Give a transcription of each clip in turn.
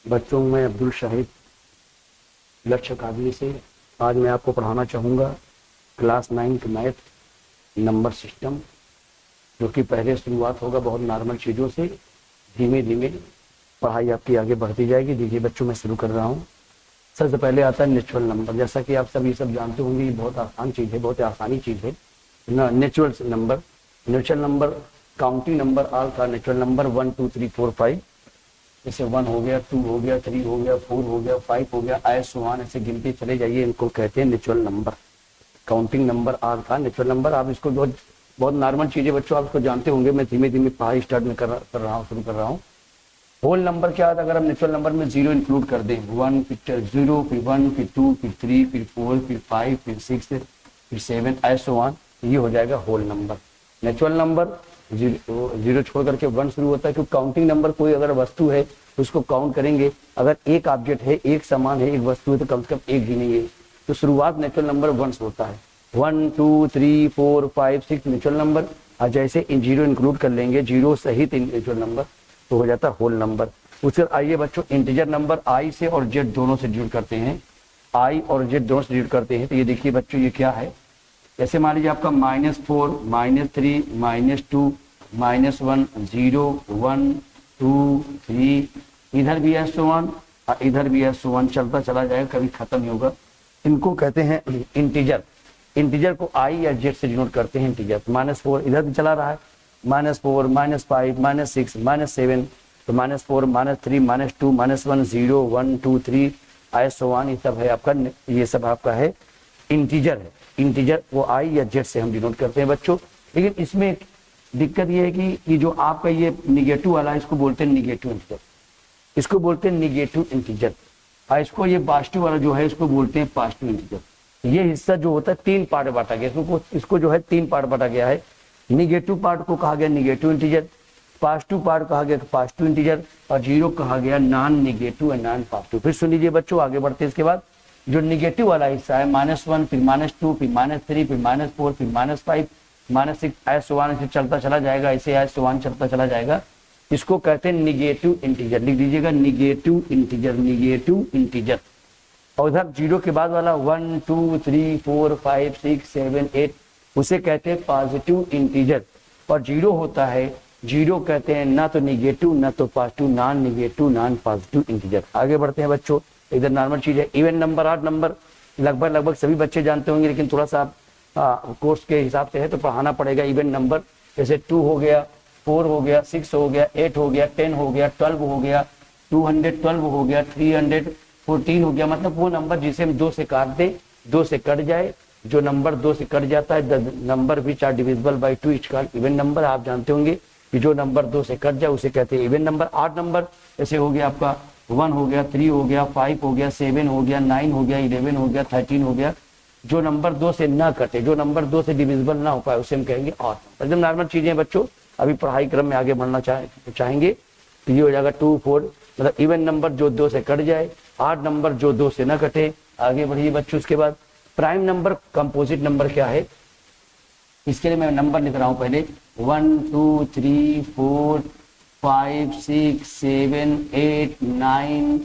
बच्चों में अब्दुल शाहिद लक्ष्य काबली से आज मैं आपको पढ़ाना चाहूँगा क्लास 9 मैथ नंबर सिस्टम, जो कि पहले शुरुआत होगा बहुत नॉर्मल चीज़ों से, धीमे धीमे पढ़ाई आपकी आगे बढ़ती जाएगी। देखिए बच्चों, मैं शुरू कर रहा हूँ। सबसे पहले आता है नेचुरल नंबर। जैसा कि आप सब ये सब जानते होंगे, ये बहुत आसान चीज़ है, बहुत आसानी चीज़ है ना। नेचुरल नंबर काउंटिंग नंबर आल का नेचुरल नंबर 1 2 3 4 5, जैसे 1 हो गया, 2 हो गया, 3 हो गया, 4 हो गया, 5 हो गया, ऐसे ऐसे गिनते चले जाइए। इनको कहते हैं natural number, counting number are का नेचुरल नंबर। आप इसको बहुत बहुत नॉर्मल चीज़ें बच्चों, आप इसको जानते होंगे। मैं धीमे धीमे पढ़ाई स्टार्ट में कर रहा हूँ, शुरू कर रहा हूँ। होल नंबर क्या आता है? अगर हम नेचुरल नंबर में जीरो इंक्लूड कर दें, 1 फिर 0 फिर 1 फिर 2 फिर 3 फिर 4 फिर 5 फिर 6 फिर 7 ऐसे ये हो जाएगा whole number. Natural number zero छोड़ करके 1 शुरू होता है, क्योंकि काउंटिंग नंबर कोई अगर वस्तु है उसको काउंट करेंगे। अगर एक ऑब्जेक्ट है, एक सामान है, एक वस्तु है, तो कम से कम एक गिनेंगे। तो शुरुआत नेचुरल नंबर 1 से होता है। 1 2 3 4 5 6 नेचुरल नंबर। और जैसे जीरो इंक्लूड कर लेंगे, जीरो सहित नेचुरल नंबर, तो हो जाता है होल नंबर। उसके आइए बच्चों, इंटीजर नंबर आई से और जेड दोनों से डिवाइड करते हैं। आई और जेड दोनों से डिवाइड करते हैं, तो ये देखिए बच्चों, ये क्या है? जैसे मान लीजिए आपका -4 -3 -2 -1 0 1 2 3, इधर भी है सो1 और इधर भी है सो1, चलता चला जाएगा, कभी खत्म नहीं होगा। इनको कहते हैं इंटीजर। इंटीजर को आई या जेड से डिनोट करते हैं इंटीजर। -4 इधर भी चला रहा है, -4 -5 -6 -7, तो -4 -3 -2 -1 0 1 2 3 ऐसे ये सब है आपका, ये सब आपका है इंटीजर है। इंटीजर वो आई या जेड से हम डिनोट करते हैं बच्चों। लेकिन इसमें दिक्कत ये है कि जो आपका ये निगेटिव वाला है, इसको बोलते हैं निगेटिव इंटीजर, इसको बोलते हैं निगेटिव इंटीजर। और इसको ये पॉजिटिव वाला जो है, इसको बोलते हैं पॉजिटिव इंटीजर। ये हिस्सा जो होता है 3 पार्ट बांटा गया, इसको जो है 3 पार्ट बांटा गया है। निगेटिव पार्ट को कहा गया निगेटिव इंटीजर, पॉजिटिव पार्ट कहा गया पॉजिटिव इंटीजर, और जीरो कहा गया non negative and non positive. फिर सुन लीजिए बच्चों, आगे बढ़ते हैं। इसके बाद जो निगेटिव वाला हिस्सा है, -1 फिर -2 फिर -3 फिर -4 फिर -5 -6 ऐसे चलता चला जाएगा, ऐसे ऐसे चलता चला जाएगा। इसको कहते हैं निगेटिव इंटीजर। लिख दीजिएगा निगेटिव इंटीजर, निगेटिव इंटीजर। और उधर जीरो के बाद वाला 1 2 3 4 5 6 7 8, उसे कहते हैं पॉजिटिव इंटीजर। और जीरो होता है, जीरो कहते हैं ना तो निगेटिव ना तो positive, non negative non positive integer. आगे बढ़ते हैं बच्चों, इधर नॉर्मल चीज है। इवन नंबर, ऑड नंबर लगभग सभी बच्चे जानते होंगे, लेकिन थोड़ा सा कोर्स के हिसाब से है तो पढ़ाना पड़ेगा। इवन नंबर जैसे 2 हो गया, 4 हो गया, 6 हो गया, 8 हो गया, 10 हो गया, 12 हो गया, 212 हो गया, 314 हो गया। मतलब वो नंबर जिसे हम 2 से काट दे, 2 से कट जाए, जो नंबर 2 से कट जाता है, the number which are divisible by 2 is called even number. आप जानते होंगे कि जो नंबर 2 से कट जाए उसे कहते हैं इवन नंबर। 8 नंबर जैसे हो गया आपका 1 हो गया, 3 हो गया, 5 हो गया, 7 हो गया, 9 हो गया, 11 हो गया, 13 हो गया। जो नंबर 2 से ना कटे, जो नंबर 2 से डिविजिबल ना हो पाए, उसे हम कहेंगे ऑड नंबर। एकदम नॉर्मल चीजें बच्चों, अभी पढ़ाई क्रम में आगे बढ़ना चाहेंगे तो ये हो जाएगा 2 4, मतलब इवन नंबर जो 2 से कट जाए, ऑड नंबर जो 2 से ना कटे। आगे बढ़िए बच्चों। उसके बाद प्राइम नंबर कंपोजिट नंबर क्या है, इसके लिए मैं नंबर लिख रहा हूं पहले। 1 2 3 4 5 6 7 8 9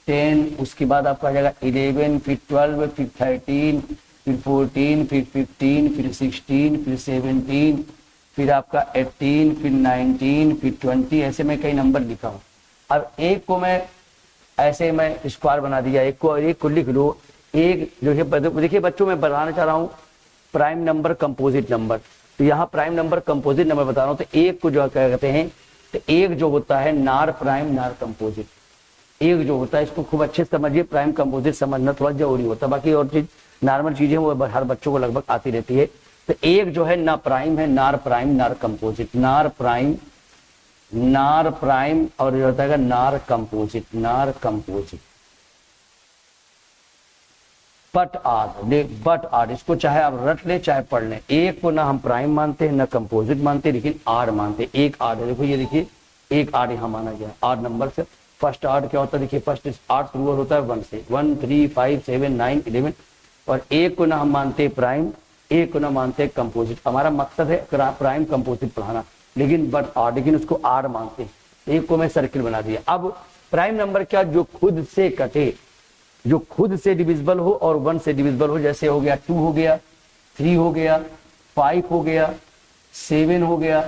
10, उसके बाद आपका आ जाएगा 11 फिर 12 फिर 13 फिर 14 फिर 15 फिर 16 फिर 17 फिर आपका 18 फिर 19 फिर 20, ऐसे मैं कई नंबर लिखा हूँ। अब एक को मैं ऐसे मैं स्क्वायर बना दिया, एक को लिख लो। एक जो है देखिए बच्चों, मैं बताना चाह रहा हूँ प्राइम नंबर कंपोजिट नंबर। तो यहाँ प्राइम नंबर कंपोजिट नंबर बता रहा हूँ। तो एक को जो क्या कहते हैं, तो एक जो होता है नार प्राइम नार कंपोजिट। एक जो होता है, इसको खूब अच्छे से समझिए, प्राइम कंपोजिट समझना थोड़ा जरूरी होता है। बाकी और चीज नॉर्मल चीजें वो हर बच्चों को लगभग आती रहती है। तो एक जो है ना प्राइम है, नार प्राइम नार कंपोजिट, नार प्राइम और जो होता है नार कंपोजिट, नार कंपोजिट। बट आर इसको चाहे आप रट ले चाहे पढ़ लें। एक को ना हम प्राइम मानते हैं ना कंपोजिट मानते, लेकिन आर मानते हैं। एक आर है, देखो ये देखिए, एक आर यहाँ माना गया आर नंबर से। फर्स्ट आर क्या होता है, देखिए फर्स्ट आर शुरू होता है 1 से, 1 3 5 7 9 11। और एक को ना हम मानते हैं प्राइम, एक को ना मानते हैं कंपोजिट। हमारा मकसद है प्राइम कंपोजिट पढ़ाना, लेकिन बट आर, लेकिन उसको आर मानते हैं। एक को मैं सर्किल बना दिया। अब प्राइम नंबर क्या, जो खुद से कटे, जो खुद से डिविजिबल हो और 1 से डिविजिबल हो। जैसे हो गया 2 हो गया, 3 हो गया, 5 हो गया, 7 हो गया,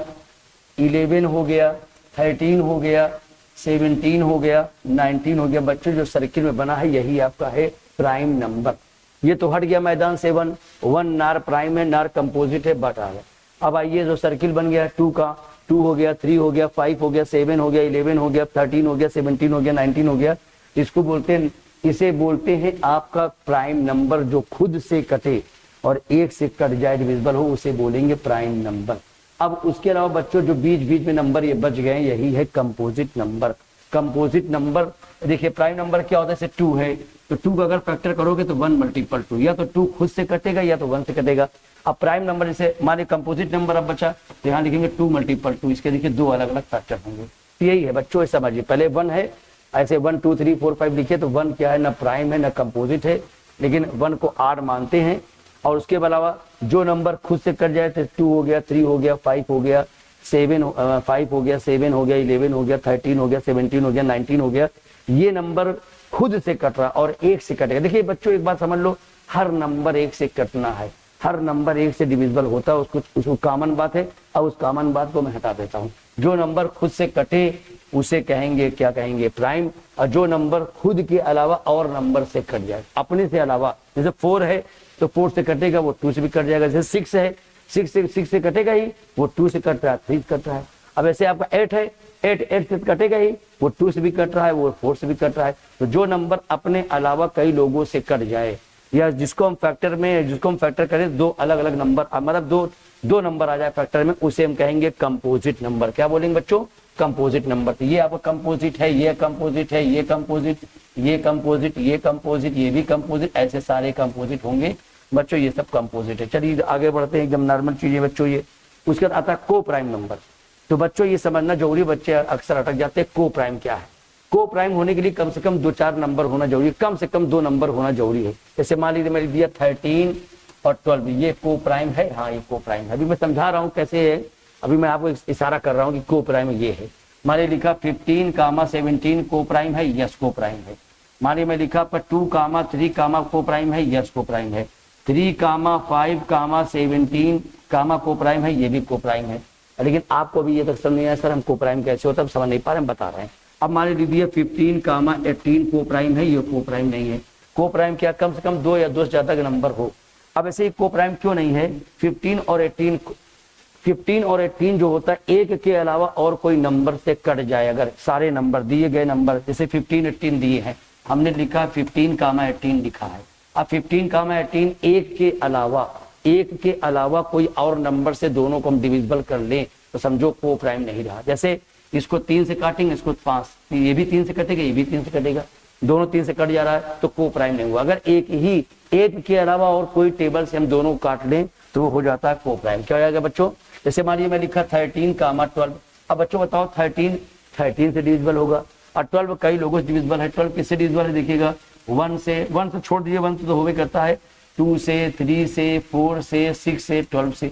11 हो गया, 13 हो गया, 17 हो गया, 19 हो गया। बच्चों जो सर्किल में बना है यही आपका है प्राइम नंबर। ये तो हट गया मैदान से 1 नार प्राइम है, नार कंपोजिट है, बट आ गया। अब आइए जो सर्किल बन गया 2 का, 2 हो गया, 3 हो गया, 5 हो गया, 7 हो गया, 11 हो गया, 13 हो गया, 17 हो गया, 19 हो गया। इसको बोलते हैं, इसे बोलते हैं आपका प्राइम नंबर। जो खुद से कटे और 1 से कट जाए, डिविजिबल हो, उसे बोलेंगे प्राइम नंबर। अब उसके अलावा बच्चों जो बीच बीच में नंबर ये बच गए, यही है कंपोजिट नंबर। कंपोजिट नंबर देखिए, प्राइम नंबर क्या होता है, जैसे 2 है तो 2 का अगर फैक्टर करोगे तो 1 मल्टीपल 2, या तो 2 खुद से कटेगा या तो 1 से कटेगा। अब प्राइम नंबर जैसे मान लीजिए कंपोजिट नंबर अब बचा, तो यहाँ लिखेंगे 2 मल्टीपल 2, इसके देखिए 2 अलग अलग फैक्टर होंगे। तो यही है बच्चों, समझिए पहले 1 है, ऐसे 1 2 3 4 5 लिखिए तो 1 क्या है, ना प्राइम है ना कंपोजिट है, लेकिन 1 को आड मानते हैं। और उसके अलावा जो नंबर खुद से कट जाए तो 2 हो गया, 3 हो गया, 5 हो गया, 5 हो गया, 7 हो गया, 11 हो गया, 13 हो गया, 17 हो गया, 19 हो गया। ये नंबर खुद से कट रहा और 1 से कटेगा। देखिए बच्चों एक बात समझ लो, हर नंबर 1 से कटना है, हर नंबर 1 से डिविजिबल होता है, उसको कॉमन बात है। अब उस कॉमन बात को मैं हटा देता हूँ। जो नंबर खुद से कटे उसे कहेंगे, क्या कहेंगे, प्राइम। और जो नंबर खुद के अलावा और नंबर से कट जाए, अपने से अलावा, जैसे 4 है तो 4 से कटेगा, वो 2 से भी कट जाएगा। जैसे 6 है, 6 से कटेगा ही, वो 2 से कट रहा है, 3 से कट रहा है। अब ऐसे आपका 8 है, 8 से कटेगा ही, वो 2 से भी कट रहा है, वो 4 से भी कट रहा है। तो जो नंबर अपने अलावा कई लोगों से कट जाए, या जिसको हम फैक्टर करें, 2 अलग अलग नंबर, मतलब दो नंबर आ जाए फैक्टर में, उसे हम कहेंगे कंपोजिट नंबर। क्या बोलेंगे बच्चों, कंपोजिट नंबर। तो ये आपका कंपोजिट है, ये कंपोजिट है, ये कंपोजिट, ये कंपोजिट, ये कंपोजिट, ये भी कंपोजिट, ऐसे सारे कंपोजिट होंगे बच्चों, ये सब कंपोजिट है। चलिए आगे बढ़ते हैं, एकदम नॉर्मल चीजें बच्चों ये। उसके बाद आता है को प्राइम नंबर। तो बच्चों ये समझना जरूरी, बच्चे अक्सर अटक जाते हैं, को प्राइम क्या है। को प्राइम होने के लिए कम से कम 2-4 नंबर होना जरूरी है, कम से कम 2 नंबर होना जरूरी है। जैसे मान लीजिए मैंने दिया 13 और 12, ये को प्राइम है, हाँ ये को प्राइम है। अभी मैं समझा रहा हूँ कैसे है, अभी मैं आपको इशारा कर रहा हूँ कि को प्राइम ये है। मान लीजिए लिखा 15, 17 को प्राइम है, यस को प्राइम है। मान लीजिए मैं लिखा पर 2, 3 को प्राइम है, यस को प्राइम है। 3, 5, 17 को प्राइम है, ये भी को प्राइम है। लेकिन आपको भी ये तक समझ नहीं आया सर हम को प्राइम कैसे होता है, समझ नहीं पा रहे, हम बता रहे हैं। अब मान लीजिए 15, 18 को प्राइम है, ये को प्राइम नहीं है। को प्राइम क्या, कम से कम 2 या 2 से ज्यादा का नंबर हो। अब ऐसे ही को प्राइम क्यों नहीं है, 15 और 18 जो होता है, एक के अलावा और कोई नंबर से कट जाए। अगर सारे नंबर दिए गए नंबर जैसे 15, 18 दिए हैं, हमने लिखा 15, 18 लिखा है। अब 15, 18 एक के अलावा कोई और नंबर से दोनों को हम डिविजिबल कर लें तो समझो को प्राइम नहीं रहा। जैसे इसको 3 से काटेंगे, इसको 5, ये भी 3 से कटेगा, ये भी 3 से कटेगा, दोनों 3 से कट जा रहा है तो को प्राइम नहीं हुआ। अगर एक के अलावा और कोई टेबल से हम दोनों काट लें तो वो हो जाता है को प्राइम। क्या हो जाएगा बच्चों, जैसे मानिए मैं लिखा 13, 12। अब बच्चों बताओ 13 से डिविजिबल होगा और 12 कई लोगों से डिविजिबल है। 12 किससे डिविजिबल है, देखिएगा 1 से छोड़ दीजिए, 1 से तो होवे करता है, 2 से, 3 से, 4 से, 6 से, 12 से।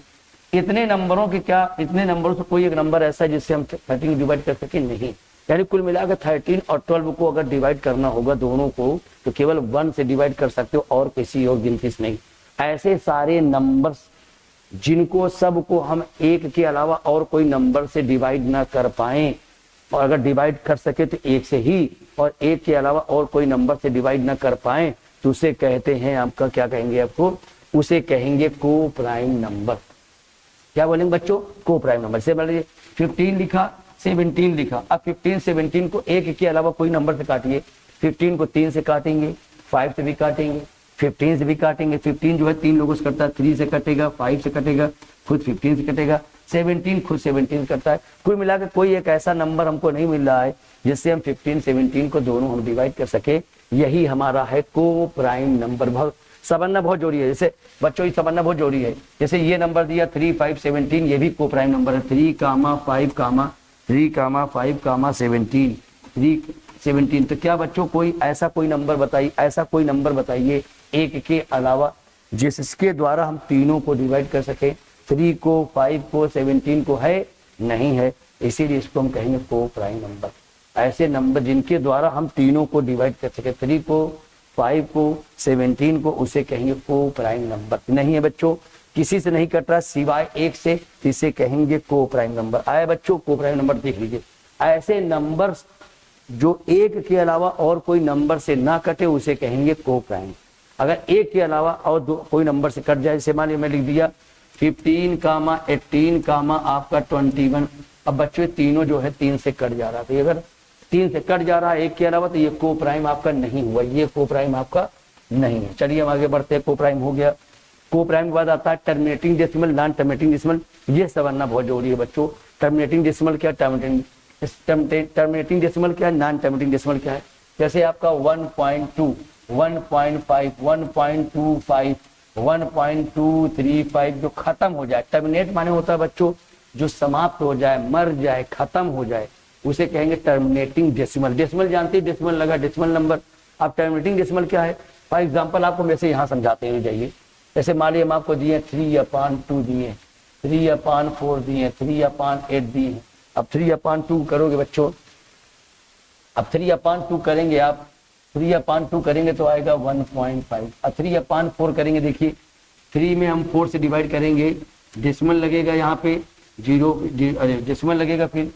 इतने नंबरों के क्या, इतने नंबरों से कोई एक नंबर ऐसा है जिससे हम 13 डिवाइड कर सके, नहीं। यानी कुल मिलाकर 13 और 12 को अगर डिवाइड करना होगा दोनों को तो केवल 1 से डिवाइड कर सकते हो और किसी और गिनती से नहीं। ऐसे सारे नंबर्स जिनको सबको हम एक के अलावा और कोई नंबर से डिवाइड ना कर पाए, और अगर डिवाइड कर सके तो एक से ही, और एक के अलावा और कोई नंबर से डिवाइड ना कर पाए तो उसे कहते हैं आपका, क्या कहेंगे आपको, उसे कहेंगे को प्राइम नंबर। क्या बोलेंगे बच्चों, को प्राइम नंबर। से मान लीजिए 15 लिखा, 17 लिखा। अब 15, 17 को एक के अलावा कोई नंबर से काटिए। 15 को 3 से काटेंगे, 5 से भी काटेंगे, 15 से भी काटेंगे। 15 जो है 3 लोगों से कटता है, 3 से कटेगा, 5 से कटेगा, खुद 15 से कटेगा, 17 खुद 17 करता है। कुल मिलाकर कोई एक ऐसा नंबर हमको नहीं मिल रहा है जिससे हम 15, 17 को दोनों हम डिवाइड कर सके। यही हमारा है को प्राइम नंबर। समझना बहुत जरूरी है। जैसे बच्चों ये समझना बहुत जरूरी है। जैसे ये नंबर दिया 3, 5, 17, ये भी को प्राइम नंबर है। 3, 5, 17, 17। तो क्या बच्चों कोई ऐसा कोई नंबर बताइए एक के अलावा जिसके द्वारा हम तीनों को डिवाइड कर सके। 3 को, 5 को, 17 को, है नहीं है, इसीलिए इसको हम कहेंगे को प्राइम नंबर। ऐसे नंबर जिनके द्वारा हम तीनों को डिवाइड कर सके, 3 को, 5 को, 17 को, उसे कहेंगे को प्राइम नंबर। नहीं है बच्चों, किसी से नहीं कट रहा सिवाय एक से, इसे कहेंगे को प्राइम नंबर। आया बच्चों, को प्राइम नंबर देख लीजिए। ऐसे नंबर जो एक के अलावा और कोई नंबर से ना कटे उसे कहेंगे को प्राइम। अगर एक के अलावा और कोई नंबर से कट जाए, जैसे मान लीजिए मैं लिख दिया 15, 18, आपका 21। अब बच्चों तीनों जो है 3 से कट जा रहा था, अगर 3 से कट जा रहा है एक के अलावा तो ये को प्राइम आपका नहीं हुआ, ये को प्राइम आपका नहीं है। चलिए हम आगे बढ़ते हैं। को प्राइम हो गया। को प्राइम के बाद आता है terminating decimal, non terminating decimal. ये समझना बहुत जरूरी है बच्चों। टर्मिनेटिंग डेसिमल क्या, टर्मिनेटिंग डेसिमल क्या है, नॉन टर्मिनेटिंग डेसिमल क्या है। जैसे आपका 1.2, 1.5, 1.25, 1.235 जो खत्म हो जाए, टर्मिनेट माने होता है बच्चों जो समाप्त हो जाए, मर जाए, खत्म हो जाए, उसे कहेंगे टर्मिनेटिंग डेसिमल। डेसिमल जानते हैं, डेसिमल लगा डेसिमल नंबर। अब टर्मिनेटिंग डेसिमल क्या है, फॉर एग्जांपल आपको वैसे यहाँ समझाते हुए जाइए। जैसे मान लीजिए हम आपको दिए 3/2 दिए, 3/4 दिए, 3/8 दिए। अब 3/2 करोगे बच्चों, अब 3/2 करेंगे आप, 3/2 करेंगे तो आएगा 1.5। अब 3/4 करेंगे, देखिए 3 में हम 4 से डिवाइड करेंगे, डेसिमल लगेगा यहाँ पे 0, डेसिमल लगेगा, फिर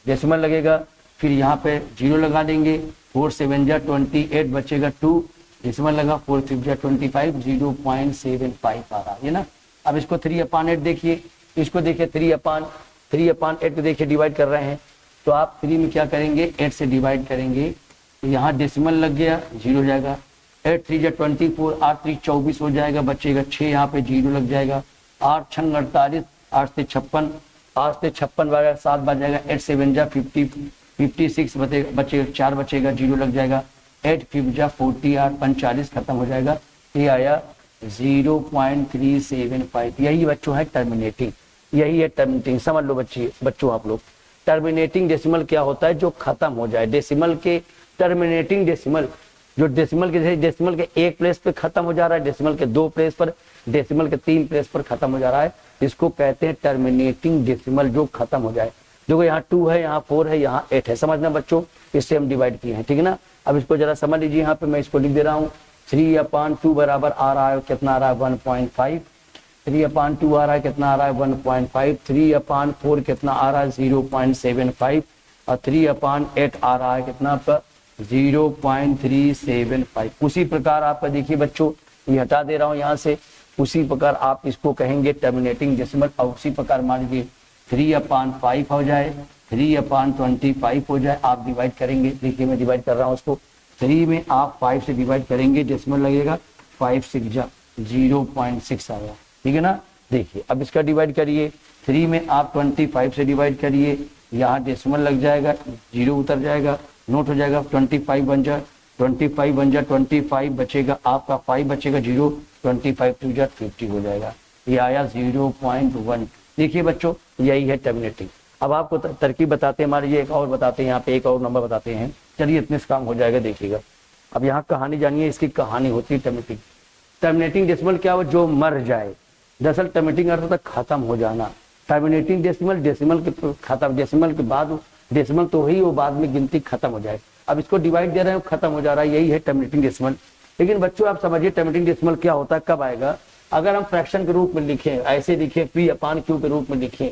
डेसिमल लगेगा, फिर यहाँ पे 0 लगा देंगे। 4 7 जा 28 बचेगा 2, डेसिमल लगा, 4 5 जा 25, 0.75 आ रहा है ना। अब इसको 3/8 देखिए, इसको देखिए 3/8 को देखिए डिवाइड कर रहे हैं, तो आप 3 में क्या करेंगे, 8 से डिवाइड करेंगे, तो यहाँ डेसिमल लग गया, 0 हो जाएगा। 8 3 जा 24, 8 3 24 हो जाएगा, बचेगा 6, यहाँ पे 0 लग जाएगा। 8 6 48, 8 से 56, 8 से 56 बचेगा, 7 बच जाएगा। 8 7 जा 50, 56 बचेगा, 4 बचेगा, 0 लग जाएगा। 8 5 जा 40, 8 45 खत्म हो जाएगा। ये आया 0.375। यही बच्चों है टर्मिनेटिंग, यही है टर्मिनेटिंग। समझ लो बच्चों आप लोग, टर्मिनेटिंग डेसिमल क्या होता है, जो खत्म हो जाए। डेसिमल के टर्मिनेटिंग डेसिमल, जो डेसिमल के एक प्लेस पे खत्म हो जा रहा है, डेसिमल के 2 प्लेस पर, डेसिमल के 3 प्लेस पर खत्म हो जा रहा है, इसको कहते हैं टर्मिनेटिंग डेसिमल, जो खत्म हो जाए। देखो यहाँ 2 है, यहाँ 4 है, यहाँ 8 है, समझना बच्चों, इससे हम डिवाइड किए हैं, ठीक है ना। अब इसको जरा समझ लीजिए, यहाँ पे मैं इसको लिख दे रहा हूँ। 3/2 बराबर आ रहा है, कितना आ रहा है, 1.5। 3/2 आ रहा है, कितना आ रहा है, 1.5। 3/4 कितना आ रहा है, 0.75। और 3/8 आ रहा है, कितना आपका 0.375। उसी प्रकार आपका देखिए बच्चों, ये हटा दे रहा हूँ यहाँ से, उसी प्रकार आप इसको कहेंगे टर्मिनेटिंग डेसिमल। और उसी प्रकार मान लीजिए 3/5 हो जाए, 3/25 हो जाए, आप डिवाइड करेंगे। देखिए मैं डिवाइड कर रहा हूँ उसको, 3 में आप 5 से डिवाइड करेंगे, डेसिमल लगेगा, 5 6 जा 0.6 आया, ठीक है ना। देखिए अब इसका डिवाइड करिए, 3 में आप 25 से डिवाइड करिए, यहाँ डेसिमल लग जाएगा, 0 उतर जाएगा, नोट हो जाएगा, 25 बन जा 25 बचेगा, आपका 5 बचेगा, 0, 25 2 जा 50 हो जाएगा। ये आया 0.1। देखिए बच्चों, यही है टर्मिनेटिंग। अब आपको तरकीब बताते हैं, हमारे ये एक और बताते हैं, यहाँ पे एक और नंबर बताते हैं। चलिए इतने से काम हो जाएगा, देखिएगा। अब यहाँ कहानी जानिए, इसकी कहानी होती है टर्मिनेटिंग। टर्मिनेटिंग डेसिमल क्या हो, जो मर जाए। दरअसल टर्मिनेटिंग अर्थ होता है खत्म हो जाना। टर्मिनेटिंग डेसिमल, डेसिमल के खत्म, डेसिमल के बाद डेसिमल तो ही वो बाद में गिनती खत्म हो जाए। अब इसको डिवाइड दे रहे हैं, खत्म हो जा रहा है, यही है टर्मिनेटिंग डेसिमल। लेकिन बच्चों आप समझिए टर्मिनेटिंग डेसिमल क्या होता है, कब आएगा। अगर हम फ्रैक्शन के रूप में लिखें, ऐसे लिखें, P/Q के रूप में लिखें,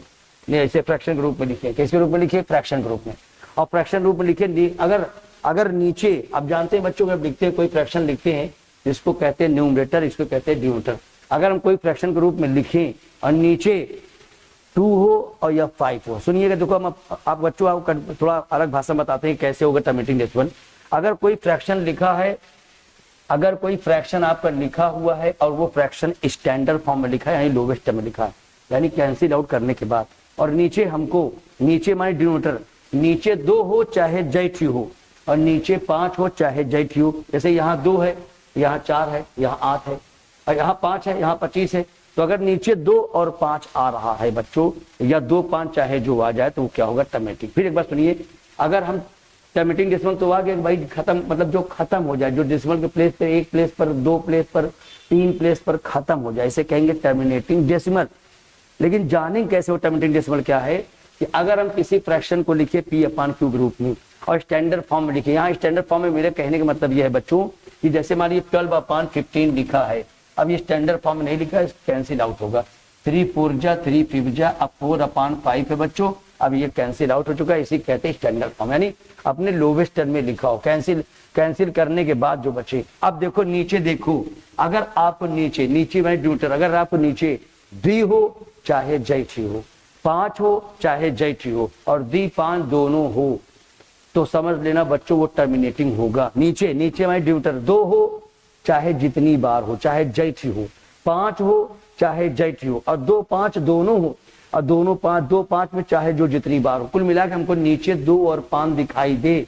नहीं ऐसे फ्रैक्शन के रूप में लिखें, किसके रूप में लिखे, फ्रैक्शन के रूप में। और फ्रैक्शन रूप में लिखे, अगर नीचे, अब जानते हैं बच्चों, जब लिखते हैं कोई फ्रैक्शन लिखते हैं, इसको कहते हैं न्यूमरेटर, इसको कहते हैं डिनोमिनेटर। अगर हम कोई फ्रैक्शन के रूप में लिखें और नीचे 2 हो और या 5 हो, सुनिएगा, देखो हम आप बच्चों आपको थोड़ा अलग भाषा में बताते हैं कैसे होगा टर्मिनेटिंग डेसिमल। अगर कोई फ्रैक्शन लिखा है, अगर कोई फ्रैक्शन आपका लिखा हुआ है और वो फ्रैक्शन स्टैंडर्ड फॉर्म में लिखा है, यानी लोवेस्ट टर्म में लिखा है, यानी कैंसिल आउट करने के बाद, और नीचे हमको, नीचे माने डिनोमिनेटर, नीचे 2 हो चाहे J हो, और नीचे 5 हो चाहे J हो। जैसे यहाँ 2 है, यहाँ 4 है, यहाँ 8 है, और यहाँ 5 है, यहाँ 25 है। तो अगर नीचे 2 और 5 आ रहा है बच्चों, या 2 5 चाहे जो आ जाए, तो वो क्या होगा, टर्मिनेटिंग। फिर एक बार सुनिए, अगर हम टर्मिनेटिंग डेसिमल तो आ गया भाई, खत्म, मतलब जो खत्म हो जाए, जो डेसिमल के प्लेस पे, 1 प्लेस पर, 2 प्लेस पर, 3 प्लेस पर खत्म हो जाए, इसे कहेंगे टर्मिनेटिंग डेसिमल। लेकिन जानेंगे कैसे वो टर्मिनेटिंग डेसिमल क्या है, कि अगर हम किसी फ्रैक्शन को लिखे P/Q के रूप में, और स्टैंडर्ड फॉर्म में लिखिए। यहाँ स्टैंडर्ड फॉर्म में मेरे कहने का मतलब ये है बच्चों कि जैसे मान लीजिए 12/15 लिखा है, अब ये स्टैंडर्ड फॉर्म में नहीं लिखा है, कैंसिल आउट होगा। 3 4 जा 3 5 जा, अब 4/5 है बच्चों, अब ये कैंसिल आउट हो चुका है, इसी कहते हैं स्टैंडर्ड फॉर्म, यानी अपने लोवेस्ट टर्म में लिखा हो। कैंसिल करने के बाद जो बचे, अब देखो नीचे देखो, अगर आप नीचे में ड्यूटर, अगर आप नीचे दी हो चाहे जैठी हो, 5 हो चाहे जैठी हो और दी 5 दोनों हो, तो समझ लेना बच्चों वो टर्मिनेटिंग होगा। नीचे में ड्यूटर 2 हो चाहे जितनी बार हो, चाहे जैठी हो, 5 हो चाहे जैठी हो और 2 5 दोनों हो, और दोनों 5 2 5 में चाहे जो जितनी बार हो। कुल मिलाकर हमको नीचे 2 और 5 दिखाई दे,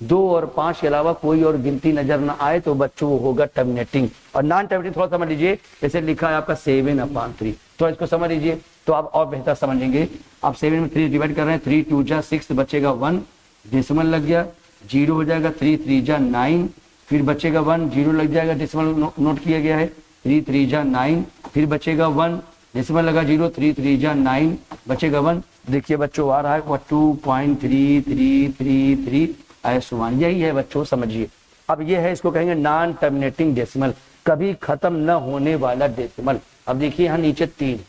2 और 5 के अलावा कोई और गिनती नजर ना आए तो बच्चों वो होगा टर्मिनेटिंग। और नॉन टर्मिनेटिंग थोड़ा समझ लीजिए, जैसे लिखा है आपका 7/3, तो इसको समझ लीजिए तो आप और बेहतर समझेंगे। आप 7 में 3 डिवाइड कर रहे हैं, 3 2 जा 6, बचेगा 1, डेसिमल लग गया, 0 हो जाएगा, 3 3 जा 9, फिर बचेगा 1, 0 लग जाएगा, डेसिमल नोट किया गया है, 3 3 जा 9, फिर बचेगा 1, डेसिमल लगा 0, 3 3 जा 9, बचेगा 1। देखिए बच्चों आ रहा है 2.3333 ऐसुमान, यही है बच्चों, समझिए। अब ये है, इसको कहेंगे नॉन टर्मिनेटिंग डेसिमल, कभी खत्म न होने वाला डेसिमल। अब देखिए यहाँ नीचे 3,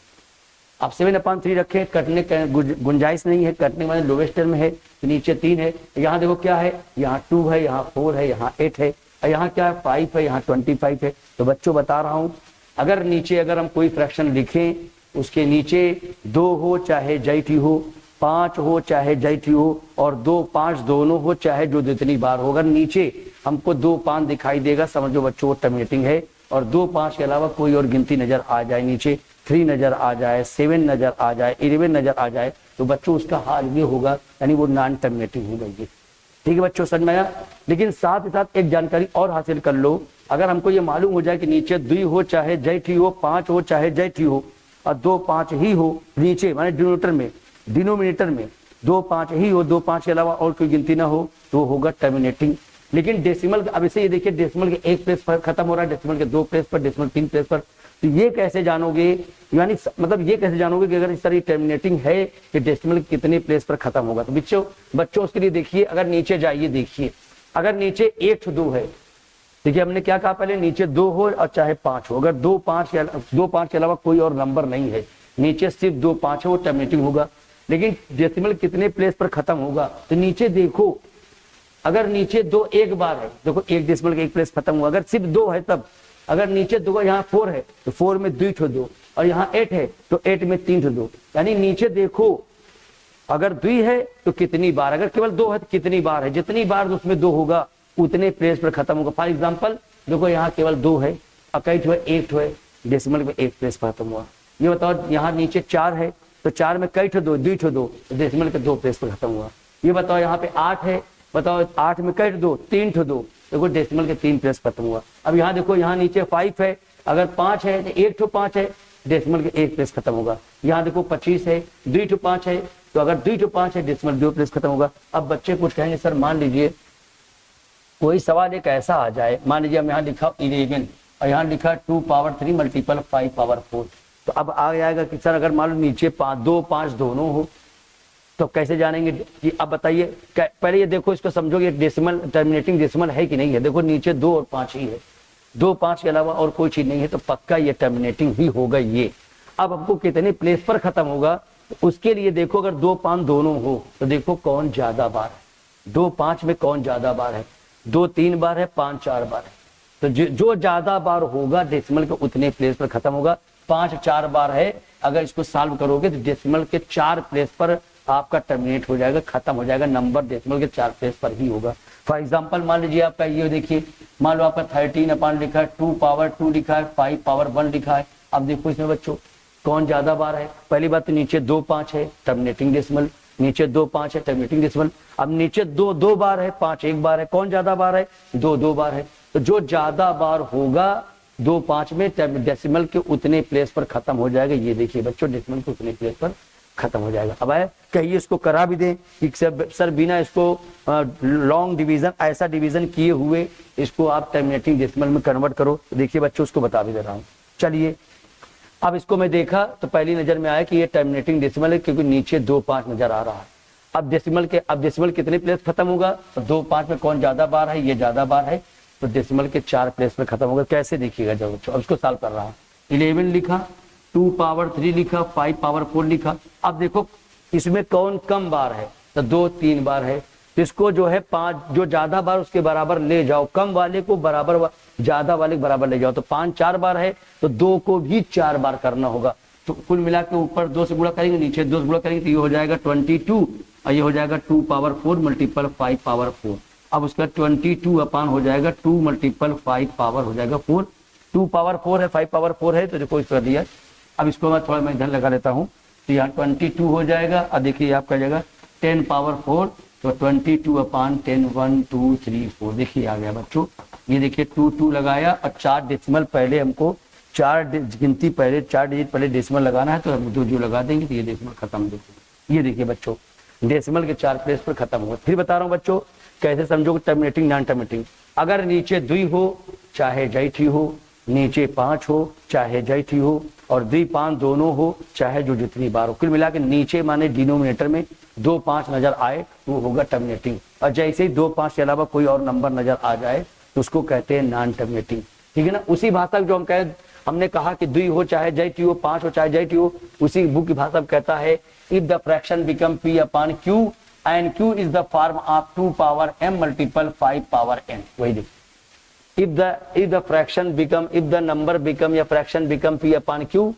आप 7/3 रखे, कटने का गुंजाइश नहीं है, कटने वाले लोवेस्ट टर्म है, तो नीचे 3 है। यहाँ देखो क्या है, यहाँ 2 है, यहाँ 4 है, यहाँ 8 है, और यहाँ क्या है 5 है, यहाँ 25 है। तो बच्चों बता रहा हूँ, अगर नीचे अगर हम कोई फ्रैक्शन लिखें, उसके नीचे 2 हो चाहे जैठी हो, 5 हो चाहे जैठी हो और 2 5 दोनों हो चाहे जो जितनी बार हो, अगर नीचे हमको 2 5 दिखाई देगा, समझो बच्चों टर्मिनेटिंग है। और 2 5 के अलावा कोई और गिनती नजर आ जाए, नीचे 3 नजर आ जाए, 7 नजर आ जाए, 11 नजर आ जाए, तो बच्चों उसका हाल ये होगा, यानी वो नॉन टर्मिनेटिंग हो गई। ठीक है बच्चों, समझ में आया। लेकिन साथ ही साथ एक जानकारी और हासिल कर लो, अगर हमको ये मालूम हो जाए कि नीचे 2 हो चाहे जैठी हो, 5 हो चाहे जैठी हो और 2 5 ही हो नीचे, माने डिनोमिनेटर में 2 5 ही हो, 2 5 के अलावा और कोई गिनती ना हो, तो होगा टर्मिनेटिंग। लेकिन डेसिमल, अब इसे ये देखिए, डेसिमल के 1 प्लेस पर खत्म हो रहा है, डेसिमल के 2 प्लेस पर, डेसिमल 3 प्लेस पर, तो ये कैसे जानोगे, यानी मतलब ये कैसे जानोगे कि अगर इस तरह टर्मिनेटिंग है कि डेसिमल कितने प्लेस पर खत्म होगा। तो बच्चों उसके लिए देखिए, अगर नीचे जाइए, देखिए अगर नीचे 1 2 है, देखिए हमने क्या कहा पहले, नीचे 2 हो और चाहे 5 हो, अगर 2 5 के अलावा कोई और नंबर नहीं है, नीचे सिर्फ 2 5 है, वो टर्मिनेटिंग होगा। लेकिन डेसिमल कितने प्लेस पर खत्म होगा, तो नीचे देखो, अगर नीचे 2 एक बार है, देखो 1 डेसिमल के 1 प्लेस खत्म हुआ, अगर सिर्फ 2 है तब, अगर नीचे 2, यहाँ 4 है तो 4 में 2 ठो 2, और यहाँ 8 है तो 8 में 3 ठो 2, यानी नीचे देखो अगर 2 है तो कितनी बार, अगर केवल 2 है तो कितनी बार है, जितनी बार उसमें 2 होगा उतने प्लेस पर खत्म होगा। फॉर एग्जाम्पल देखो यहाँ केवल 2 है और कई ठो है, 1 ठो है, डेसिमल में 1 प्लेस पर खत्म हुआ। ये बताओ यहाँ नीचे 4 है तो 4 में कई ठो 2, 2 ठो 2, डेसिमल के 2 प्लेस पर खत्म हुआ। ये बताओ यहाँ पे 8 है, बताओ 8 में कई ठो 2, 3 ठो 2, देखो डेसिमल के 3 प्लेस खत्म हुआ। अब यहाँ देखो, यहाँ नीचे 5 है, अगर 5 है तो 1 ठो 5 है, डेसिमल के 1 प्लेस खत्म होगा। यहाँ देखो 25 है, 2 ठो 5 है, तो अगर 2 ठो 5 है, डेसिमल 2 प्लेस खत्म होगा। अब बच्चे कुछ कहेंगे, सर मान लीजिए कोई सवाल एक ऐसा आ जाए, मान लीजिए हम यहाँ लिखा 11 और यहाँ लिखा 2 पावर 3 मल्टीपल 5 पावर 4, तो अब आ जाएगा कि सर अगर मान लो नीचे 2 5 दोनों हो तो कैसे जानेंगे कि, अब बताइए। पहले ये देखो, इसको समझोगे डेसिमल टर्मिनेटिंग डेसिमल है कि नहीं है। देखो नीचे 2 और 5 ही है, 2 5 के अलावा और कोई चीज नहीं है, तो पक्का ये टर्मिनेटिंग ही होगा ये। अब हमको कितने प्लेस पर खत्म होगा, तो उसके लिए देखो अगर 2 5 दोनों हो तो देखो कौन ज्यादा बार है, 2 5 में कौन ज्यादा बार है, 2 3 बार है, 5 4 बार है, तो जो ज्यादा बार होगा डेसिमल के उतने प्लेस पर खत्म होगा। 5 4 बार है, अगर इसको सॉल्व करोगे तो डेसिमल के 4 प्लेस पर आपका टर्मिनेट हो जाएगा, खत्म हो जाएगा, नंबर डेसिमल के 4 प्लेस पर ही होगा। फॉर एग्जांपल मान लीजिए आपका ये देखिए, मान लो आपका 13 अपॉन लिखा है, 2 पावर 2 लिखा है, 5 पावर 1 लिखा है। अब देखो इसमें बच्चों कौन ज्यादा बार है। पहली बात तो नीचे 2 5 है, टर्मिनेटिंग डेसिमल, नीचे 2 5 है, टर्मिनेटिंग डेसिमल। अब नीचे 2 2 बार है, 5 1 बार है, कौन ज्यादा बार है, 2 2 बार है। तो जो ज्यादा बार होगा 2 5 में डेसिमल के उतने प्लेस पर खत्म हो जाएगा। ये देखिए बच्चों, डेसिमल के उतने प्लेस पर खत्म हो जाएगा। अब आए कहिए इसको करा भी दें कि सर बिना इसको लॉन्ग डिवीजन, ऐसा डिवीजन किए हुए इसको आप टर्मिनेटिंग डेसिमल में कन्वर्ट करो। तो देखिए बच्चों, उसको बता भी दे रहा हूँ। चलिए अब इसको मैं देखा तो पहली नजर में आया कि ये टर्मिनेटिंग डेसिमल है, क्योंकि नीचे 2 5 नजर आ रहा है। अब डेसिमल कितने प्लेस खत्म होगा, तो 2 5 में कौन ज्यादा बार है, ये ज्यादा बार है, तो डेसिमल के 4 प्लेस में खत्म होगा। कैसे देखिएगा जब बच्चों, अब इसको सॉल्व कर रहा हूँ। 11 लिखा, 2 पावर 3 लिखा, 5 पावर 4 लिखा। अब देखो इसमें कौन कम बार है, तो 2 3 बार है, इसको जो है 5 जो ज्यादा बार उसके बराबर ले जाओ, कम वाले को बराबर ज्यादा वाले के बराबर ले जाओ, तो 5 4 बार है, तो 2 को भी 4 बार करना होगा। तो कुल मिला के ऊपर 2 से गुणा करेंगे, नीचे 2 से गुणा करेंगे, तो ये हो जाएगा 22 और ये हो जाएगा 2 पावर 4 मल्टीपल 5 पावर 4। अब उसका 22 अपान हो जाएगा 2 मल्टीपल 5 पावर हो जाएगा 4। 2 पावर 4 है, 5 पावर 4 है, तो देखो इस पर दिया। अब इसको मैं थोड़ा इधर लगा लेता हूँ, तो यहाँ 22 हो जाएगा। अब देखिए आपका जाएगा 10 पावर 4, तो 22 अपान 10 1 2 3 4। देखिए आ गया बच्चों, ये देखिए 2 2 लगाया और 4 डेसिमल पहले हमको 4 गिनती पहले 4 डिजिट पहले डेसिमल लगाना है, तो हम जो लगा देंगे तो ये डेसिमल खत्म। देखिए ये देखिए बच्चों डेसिमल के 4 प्लेस पर खत्म होगा। फिर बता रहा हूँ बच्चों कैसे समझोगे टर्मिनेटिंग नॉन टर्मिनेटिंग। अगर नीचे 2 हो चाहे जैठी हो, नीचे 5 हो चाहे जैठी हो, और 2 5 दोनों हो चाहे जो जितनी बार हो, कुल मिला के नीचे माने डिनोमिनेटर में 2 5 नजर आए वो होगा टर्मिनेटिंग। और जैसे ही 2 5 के अलावा कोई और नंबर नजर आ जाए तो उसको कहते हैं नॉन टर्मिनेटिंग। ठीक है ना। उसी भाषा जो हमने कहा कि 2 हो चाहे जैठी हो, 5 हो चाहे जैठी हो, उसी बुक की भाषा में कहता है if the fraction become p upon q and q is the form of 2 power m multiple 5 power n। वही देखिए if the fraction become, if the number become या fraction become p upon q,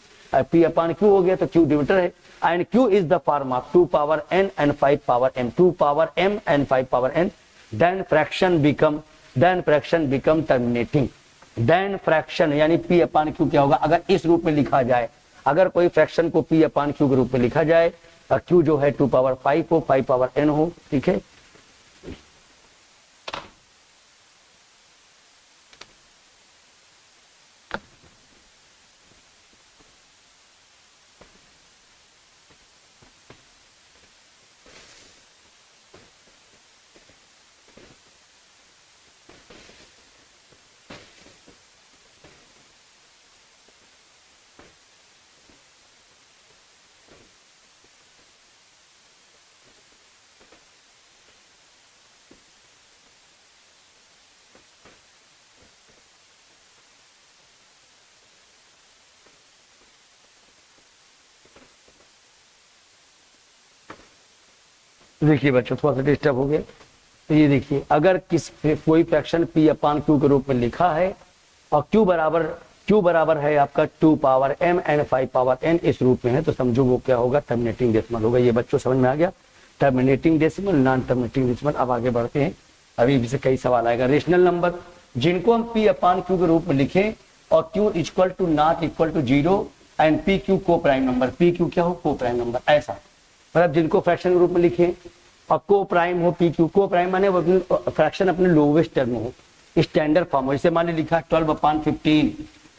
p upon q हो गया तो q डिविडेटर है, and q is the form of 2 power n and 5 power m, 2 power m and 5 power n, then fraction become terminating। then fraction यानी p upon q क्या होगा, अगर इस रूप में लिखा जाए, अगर कोई फ्रैक्शन को p upon q के रूप में लिखा जाए और q जो है 2 पावर 5 हो, 5 पावर n हो, ठीक है। देखिए बच्चों थोड़ा सा डिस्टर्ब हो गया, तो ये देखिए अगर कोई फ्रैक्शन p अपान q के रूप में लिखा है और q बराबर है आपका 2 power m and 5 power n इस रूप में है, तो समझो वो क्या होगा, टर्मिनेटिंग डेसिमल होगा। ये बच्चों समझ में आ गया, terminating decimal non terminating decimal. अब आगे बढ़ते हैं, अभी इससे कई सवाल आएगा। रेशनल नंबर जिनको हम p अपान q के रूप में लिखें और q equal to not equal to 0 and p q को प्राइम नंबर, p q क्या हो, को प्राइम नंबर, ऐसा मतलब जिनको फ्रैक्शन के रूप में लिखें और को प्राइम हो, पी क्यू को प्राइम माने फ्रैक्शन अपने लोवेस्ट टर्म हो, स्टैंडर्ड फॉर्म हो। जैसे मान ली लिखा 12 अपान 15,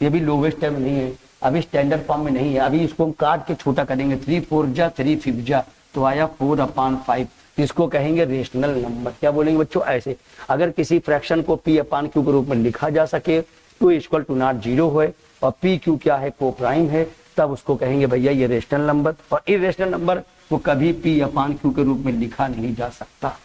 ये भी लोवेस्ट टर्म नहीं है, अभी स्टैंडर्ड फॉर्म में नहीं है, अभी इसको हम काट के छोटा करेंगे, 3 4 जा 3 5 जा, तो आया 4 अपान 5, इसको कहेंगे रेशनल नंबर। क्या बोलेंगे बच्चों, ऐसे अगर किसी फ्रैक्शन को पी अपान क्यू के रूप में लिखा जा सके, टू इक्वल टू नॉट 0 है और पी क्यू क्या है, को प्राइम है, तब उसको कहेंगे भैया ये रेशनल नंबर। और इरेशनल नंबर वो कभी p अपान q के रूप में लिखा नहीं जा सकता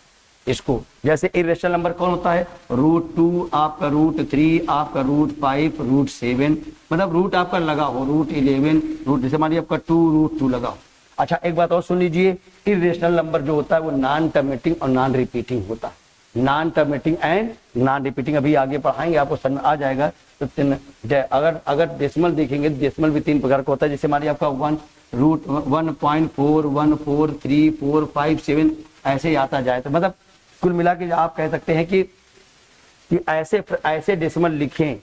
इसको। जैसे इरेशनल नंबर कौन होता है, √2 आपका √3 आपका √5 √7, मतलब रूट आपका लगा हो, √11 रूट, जैसे मान लीजिए आपका 2 √2 लगा हो। अच्छा एक बात और सुन लीजिए, इरेशनल नंबर जो होता है वो नॉन टर्मिनेटिंग और नॉन रिपीटिंग होता है, non terminating and non repeating. अभी आगे पढ़ाएंगे आपको समझ आ जाएगा। तो अगर डेसिमल देखेंगे, डेसिमल भी 3 प्रकार का होता है। जैसे मान लीजिए आपका 1.4143457 ऐसे ही आता जाए, तो मतलब कुल मिला के आप कह सकते हैं कि ऐसे डेसिमल लिखें,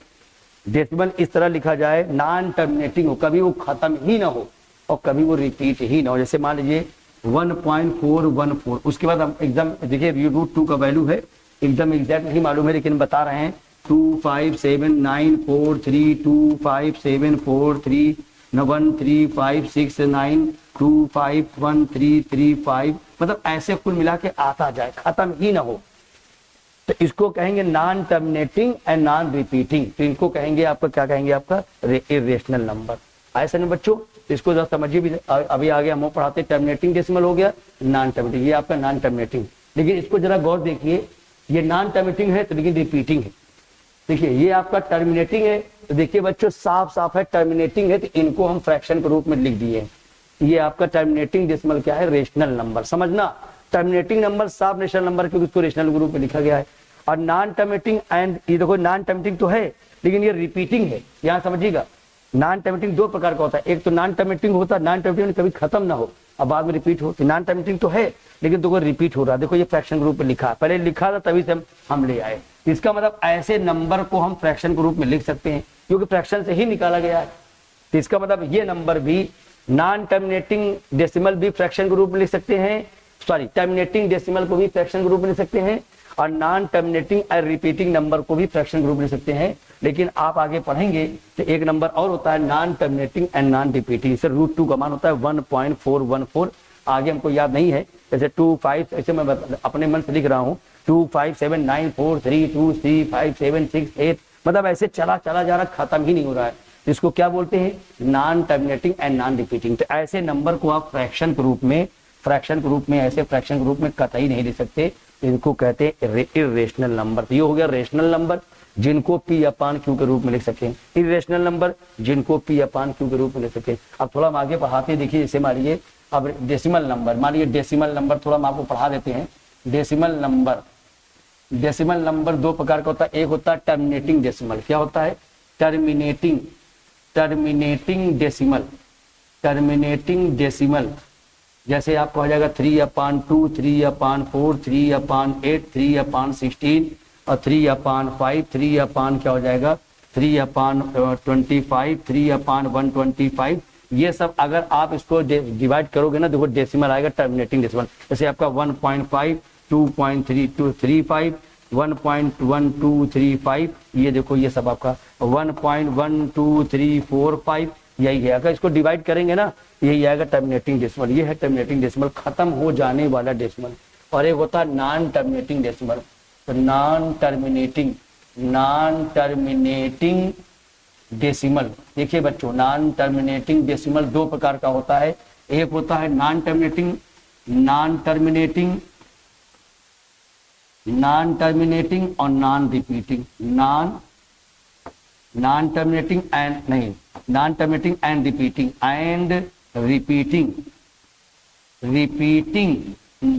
डेसिमल इस तरह लिखा जाए नॉन टर्मिनेटिंग हो, कभी वो खत्म ही ना हो और कभी वो रिपीट ही ना हो। जैसे मान लीजिए 1.414, उसके बाद हम एकदम देखिए √2 का वैल्यू है, एकदम एग्जैक्ट नहीं मालूम है लेकिन बता रहे हैं 2579432531356925135 मतलब ऐसे कुल मिला के आता जाए, खत्म ही ना हो, तो इसको कहेंगे non terminating and non repeating. तो इनको कहेंगे आपका क्या कहेंगे, आपका इरेशनल नंबर। ऐसा नहीं बच्चों, इसको जरा समझिए भी। अभी आगे हम पढ़ाते टर्मिनेटिंग डेसिमल हो गया, नॉन टर्मिनेटिंग, ये आपका नॉन टर्मिनेटिंग। लेकिन इसको जरा गौर देखिए, ये नॉन टर्मिनेटिंग है तो लेकिन रिपीटिंग है। देखिए ये आपका टर्मिनेटिंग है, तो देखिए बच्चों साफ साफ है टर्मिनेटिंग है, तो इनको हम फ्रैक्शन के रूप में लिख दिए हैं। ये आपका टर्मिनेटिंग डेसिमल क्या है, रेशनल नंबर। समझना, टर्मिनेटिंग नंबर साफ रेशनल नंबर, क्योंकि इसको रेशनल के रूप में लिखा गया है। और नॉन टर्मिनेटिंग एंड, ये देखो नॉन टर्मिनेटिंग तो है लेकिन ये रिपीटिंग है, यहाँ समझिएगा। नॉन टर्मिनेटिंग दो प्रकार का होता है, एक तो नॉन टर्मिनेटिंग होता है, नॉन टर्मिनेटिंग कभी खत्म ना हो और बाद में रिपीट हो, नॉन टर्मिनेटिंग तो है लेकिन देखो रिपीट हो रहा है। देखो ये फ्रैक्शन के रूप में लिखा है, पहले लिखा था तभी से हम ले आए। इसका मतलब ऐसे नंबर को हम फ्रैक्शन के रूप में लिख सकते हैं क्योंकि फ्रैक्शन से ही निकाला गया है। तो इसका मतलब ये नंबर भी नॉन टर्मिनेटिंग डेसिमल भी फ्रैक्शन के रूप में लिख सकते हैं, सॉरी टर्मिनेटिंग डेसिमल को भी फ्रैक्शन के रूप में लिख सकते हैं, और नॉन टर्मिनेटिंग और रिपीटिंग नंबर को भी फ्रैक्शन के रूप में लिख सकते हैं। लेकिन आप आगे पढ़ेंगे तो एक नंबर और होता है non terminating and non repeating, इसे √2 का मान होता है 1.414। आगे हमको याद नहीं है, जैसे 2 5, ऐसे मैं अपने मन से लिख रहा हूँ 2 5 7 9 4 3 2 3 5 7 6 8, मतलब ऐसे चला जा रहा, खत्म ही नहीं हो रहा है। इसको क्या बोलते हैं, non terminating and non repeating. तो ऐसे नंबर को आप फ्रैक्शन के रूप में ऐसे फ्रैक्शन के रूप में कतई नहीं लिख सकते, इनको कहते हैं इर्रेशनल नंबर। तो ये हो गया रेशनल नंबर जिनको P/Q के रूप में लिख सकते हैं, इर्रेशनल नंबर जिनको P/Q के रूप में लिख सकते हैं। अब थोड़ा हम आगे पढ़ाते देखिए, जैसे मानिए अब डेसिमल नंबर, मानिए डेसिमल नंबर थोड़ा हम आपको पढ़ा देते हैं। डेसिमल नंबर दो प्रकार का होता है, एक होता है टर्मिनेटिंग डेसिमल। क्या होता है, टर्मिनेटिंग डेसिमल। जैसे आपको हो जाएगा 3/2, 3/4, 3/8, 3/16 और 3/5, 3 क्या हो जाएगा 3/25, 3/125। ये सब अगर आप इसको डिवाइड करोगे ना, देखो डेसिमल आएगा टर्मिनेटिंग डेसिमल। जैसे आपका 1.5, 2.3235, 1.1235, ये देखो ये सब आपका 1.12345, यही है। अगर इसको डिवाइड करेंगे ना, यही आएगा टर्मिनेटिंग डेसिमल। ये है टर्मिनेटिंग डेसिमल, खत्म हो जाने वाला डेसिमल। और एक होता है नॉन टर्मिनेटिंग डेसिमल। तो नॉन टर्मिनेटिंग डेसिमल, देखिए बच्चों नॉन टर्मिनेटिंग डेसिमल दो प्रकार का होता है, एक होता है नॉन टर्मिनेटिंग और non repeating. Non terminating and repeating.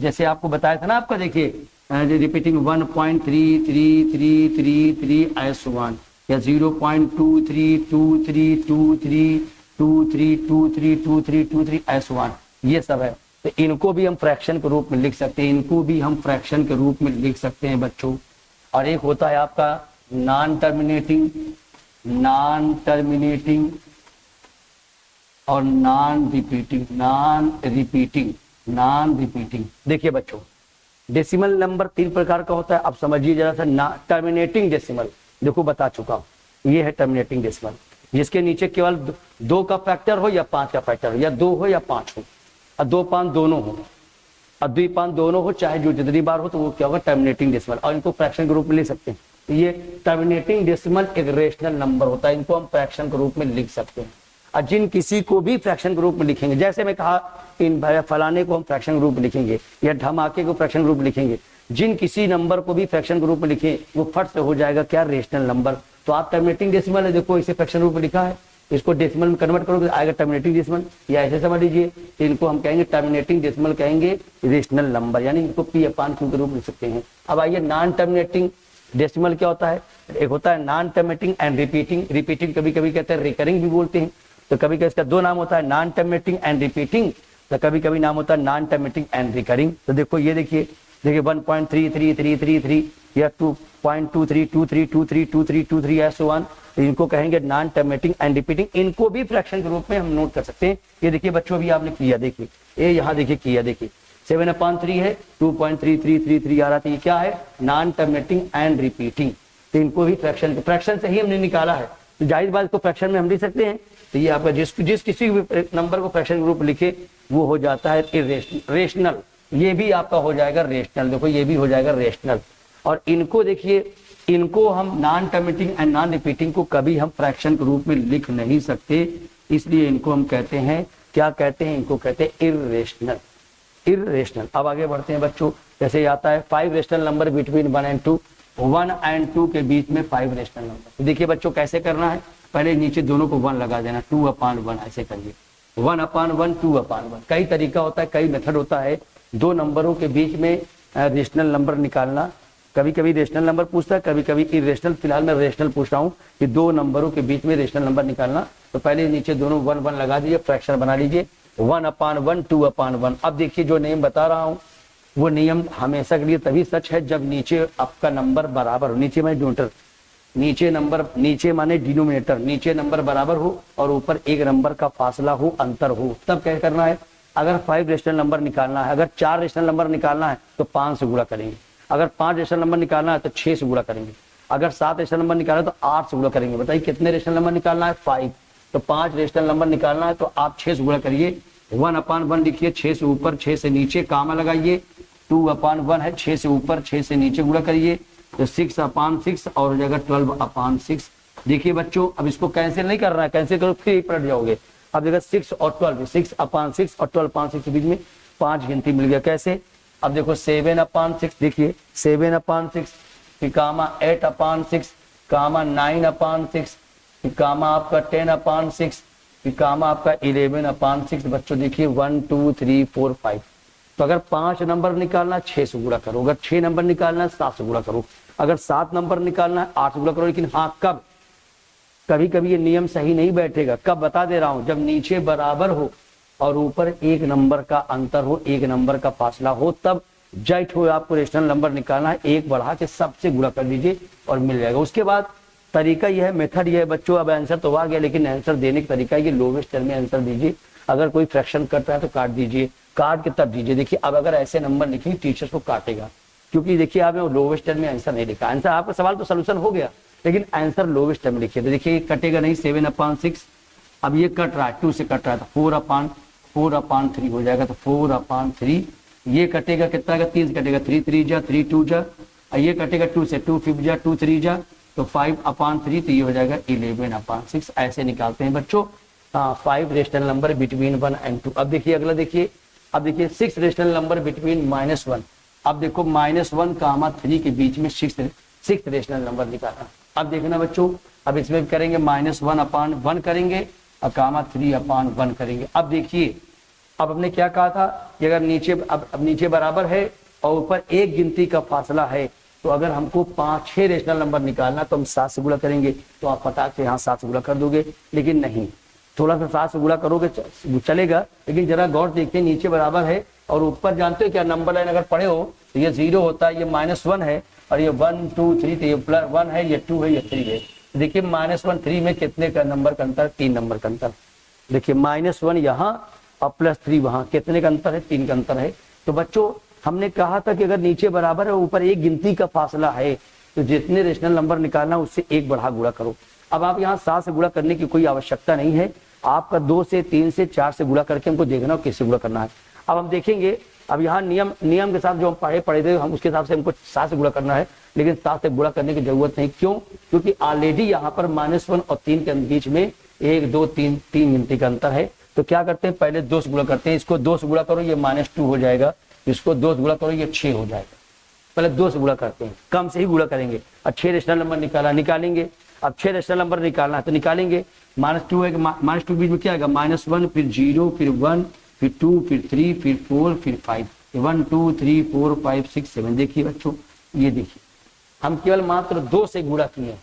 जैसे आपको बताया था ना, आपका देखिए रिपीटिंग 1.3333 या 0.232323232323 ये सब है। तो इनको भी हम फ्रैक्शन के रूप में लिख सकते हैं, बच्चों। और एक होता है आपका नॉन टर्मिनेटिंग और नॉन रिपीटिंग। देखिए बच्चों डेसिमल नंबर तीन प्रकार का होता है। अब समझिए जरा सा, टर्मिनेटिंग डेसिमल देखो बता चुका हूँ, ये है टर्मिनेटिंग डेसिमल, जिसके नीचे केवल 2 का फैक्टर हो या 5 का फैक्टर हो, या 2 हो या 5 हो, और 2 5 दोनों हो, और 2 5 दोनों हो, चाहे जो जितनी बार हो, तो वो क्या होगा टर्मिनेटिंग डेसिमल। और इनको फ्रैक्शन के रूप में लिख सकते हैं। ये टर्मिनेटिंग डेसिमल एक रेशनल नंबर होता है, इनको हम फ्रैक्शन के रूप में लिख सकते हैं। और जिन किसी को भी फ्रैक्शन के रूप में लिखेंगे, जैसे मैं कहा इन फलाने को हम फ्रैक्शन के रूप में लिखेंगे या धमाके को फ्रैक्शन के रूप में लिखेंगे, जिन किसी नंबर को भी फ्रैक्शन के रूप में लिखे वो फट से हो जाएगा क्या, रेशनल नंबर। तो आप टर्मिनेटिंग डेसिमल है, देखो इसे फ्रैक्शन रूप में लिखा है, इसको डेसिमल में कन्वर्ट करोगे आएगा टर्मिनेटिंग डेसिमल, या ऐसे समझ लीजिए इनको हम कहेंगे टर्मिनेटिंग डेसिमल, कहेंगे रेशनल नंबर, यानी इनको P/Q के रूप में लिख सकते हैं। अब आइए नॉन टर्मिनेटिंग डेसिमल क्या होता है, एक होता है नॉन टर्मिनेटिंग एंड रिपीटिंग कभी कभी कहते हैं रिकरिंग भी बोलते हैं। तो कभी कभी इसका दो नाम होता है, नॉन टर्मिनेटिंग एंड रिपीटिंग, तो कभी कभी नाम होता है नॉन टर्मिनेटिंग एंड रिकरिंग। तो देखो ये देखिए 1.3333 या 2.23232323 ऐसे वन, इनको कहेंगे नॉन टर्मिनेटिंग एंड रिपीटिंग। इनको भी फ्रैक्शन के रूप में हम नोट कर सकते हैं। ये देखिए बच्चों भी आपने किया, देखिए ये यहाँ देखिए किया, देखिए 7/3 है, 2.3333 आ रहा था, ये क्या है नॉन टर्मिनेटिंग एंड रिपीटिंग। तो इनको भी फ्रैक्शन से ही हमने निकाला है, तो जाहिर बात को फ्रैक्शन में हम लिख सकते हैं। तो ये आपका जिस किसी भी नंबर को फ्रैक्शन के रूप में लिखे वो हो जाता है रेशनल, ये भी आपका हो जाएगा रेशनल। देखो ये भी हो जाएगा रेशनल। और इनको देखिए, इनको हम non terminating and non repeating को कभी हम फ्रैक्शन के रूप में लिख नहीं सकते, इसलिए इनको हम कहते हैं, क्या कहते हैं, इनको कहते हैं इर्रेशनल। इर्रेशनल। अब आगे बढ़ते हैं बच्चों, जैसे आता है 5 rational number between 1 and 2, 1 and 2 के बीच में 5 रेशनल नंबर। तो देखिए बच्चों कैसे करना है, पहले नीचे दोनों को 1 लगा देना, 2/1 ऐसे करिए, 1/1 2/1। कई तरीका होता है, कई मेथड होता है दो नंबरों के बीच में रेशनल नंबर निकालना। कभी कभी रेशनल नंबर पूछता है, कभी कभी इरेशनल। फिलहाल मैं रेशनल पूछ रहा हूँ कि दो नंबरों के बीच में रेशनल नंबर निकालना। तो पहले नीचे दोनों 1 1 लगा दीजिए, फ्रैक्शन बना लीजिए, 1/1 2/1। अब देखिए जो नियम बता रहा हूँ वो नियम हमेशा के लिए तभी सच है जब नीचे आपका नंबर बराबर हो। नीचे माने डिनोमिनेटर, नीचे माने डिनोमिनेटर, नीचे नंबर बराबर हो और ऊपर एक नंबर का फासला हो, अंतर हो, तब क्या करना है। अगर 5 रेशनल नंबर निकालना है, अगर 4 रेशनल नंबर निकालना है तो 5 से गुणा करेंगे, अगर 5 रेशनल नंबर निकालना है तो 6 से गुणा करेंगे, अगर 7 रेशनल नंबर निकालना है तो 8 से गुणा करेंगे। बताइए कितने रेशनल नंबर निकालना है, 5। तो 5 रेशनल नंबर निकालना है तो आप 6 से गुणा करिए, 1/1 लिखिए, 6 से ऊपर 6 से नीचे कामा लगाइए, 2/1 है, 6 से ऊपर 6 से नीचे गुणा करिए तो 6/6 और हो जाएगा 12/6। देखिए बच्चों अब इसको कैंसिल नहीं करना है, कैंसिल करो फिर पलट जाओगे। अब देखो 6 और 12, 6/6 और 12/6 के बीच में 5 गिनती मिल गया। कैसे, अब देखो 7/6, देखिए 7/6, फिर कामा 8/6, कामा 9/6, फिर कामा आपका 10/6, फिर कामा आपका 11/6। बच्चों देखिए 1 2 3 4 5। तो अगर 5 नंबर निकालना 6 से गुणा करो, अगर 6 नंबर निकालना 7 से गुणा करो, अगर 7 नंबर निकालना है 8 से गुणा करो। लेकिन हाँ कब, कभी कभी ये नियम सही नहीं बैठेगा, कब बता दे रहा हूं, जब नीचे बराबर हो और ऊपर एक नंबर का अंतर हो, एक नंबर का फासला हो, तब जाइट हो आपको रेशनल नंबर निकालना है, एक बढ़ा के सबसे गुणा कर दीजिए और मिल जाएगा। उसके बाद तरीका यह है, मेथड यह है बच्चों। अब आंसर तो आ गया लेकिन आंसर देने का तरीका ये लोवेस्ट टर्म में आंसर दीजिए। अगर कोई फ्रैक्शन कट रहा है तो काट दीजिए, काट के तब दीजिए। देखिए अब अगर ऐसे नंबर लिखे टीचर्स को काटेगा, क्योंकि देखिए आपने लोवेस्ट टर्म में आंसर नहीं लिखा। आंसर आपका सवाल तो सोल्यूशन हो गया लेकिन आंसर लोवेस्ट टर्म में लिखिए। तो देखिए कटेगा नहीं, 7/6। अब ये कट रहा है, 2 से कट रहा है तो 4/3 हो जाएगा। तो 4/3 ये कटेगा कितना का, 3 से कटेगा, 3 3 जा 3 2 जा, ये कटेगा 2 से, 2 5 जा 2 3 जा, तो 5/3, तो ये हो जाएगा 11/6। ऐसे निकालते हैं बच्चों 5 रेशनल नंबर बिटवीन 1 एंड 2। अब देखिए अगला देखिए, अब देखिए 6 रेशनल नंबर बिटवीन -1। अब देखो -1, 3 के बीच में 6 रेशनल नंबर निकालना। अब देखना बच्चों, अब इसमें करेंगे -1/1 करेंगे और 3/1 करेंगे। अब देखिए अब हमने क्या कहा था कि अगर नीचे अब नीचे बराबर है और ऊपर एक गिनती का फासला है, तो अगर हमको 5-6 रेशनल नंबर निकालना तो हम 7 से गुणा करेंगे। तो आप फटाक से यहाँ 7 से गुणा कर दोगे, लेकिन नहीं, थोड़ा सा 7 से गुणा करोगे चलेगा, लेकिन जरा गौर देखिए नीचे बराबर है और ऊपर जानते हो क्या नंबर लाइन अगर पढ़े हो तो ये 0 होता है, ये -1 है और ये 1 2 3, तो ये +1 है, ये 2 है, ये 3 है। देखिए -1 3 में कितने का नंबर का अंतर, 3 नंबर का अंतर। देखिए -1 यहाँ और +3 वहाँ, कितने का अंतर है, 3 का अंतर है। तो बच्चों हमने कहा था कि अगर नीचे बराबर है ऊपर एक गिनती का फासला है तो जितने रेशनल नंबर निकालना उससे एक बढ़ा गुणा करो। अब आप यहाँ 7 से गुणा करने की कोई आवश्यकता नहीं है, आपका 2 से 3 से 4 से गुणा करके हमको देखना कैसे गुणा करना है। अब हम देखेंगे, अब यहाँ नियम के साथ जो हम पढ़े थे हम उसके हिसाब से हमको 7 से गुणा करना है, लेकिन 7 से गुणा करने की जरूरत नहीं। क्यों? क्योंकि ऑलरेडी यहाँ पर -1 और 3 के बीच में 1 2 3 गिनती का अंतर है। तो क्या करते हैं, पहले 2 से गुणा करते हैं, इसको 2 से गुणा करो ये -2 हो जाएगा, इसको 2 से गुणा करो ये 6 हो जाएगा। पहले 2 से गुणा करते हैं, कम से ही गुणा करेंगे और 6 रेशनल नंबर निकालेंगे। अब 6 रेशनल नंबर निकालना है तो निकालेंगे, -2 है, -2 बीच में क्या आएगा, -1 फिर 0 फिर 1 फिर 2 फिर 3 फिर 4 फिर 5, 1 2 3 4 5 6 7। देखिए बच्चों ये देखिए हम केवल मात्र 2 से गुणा किए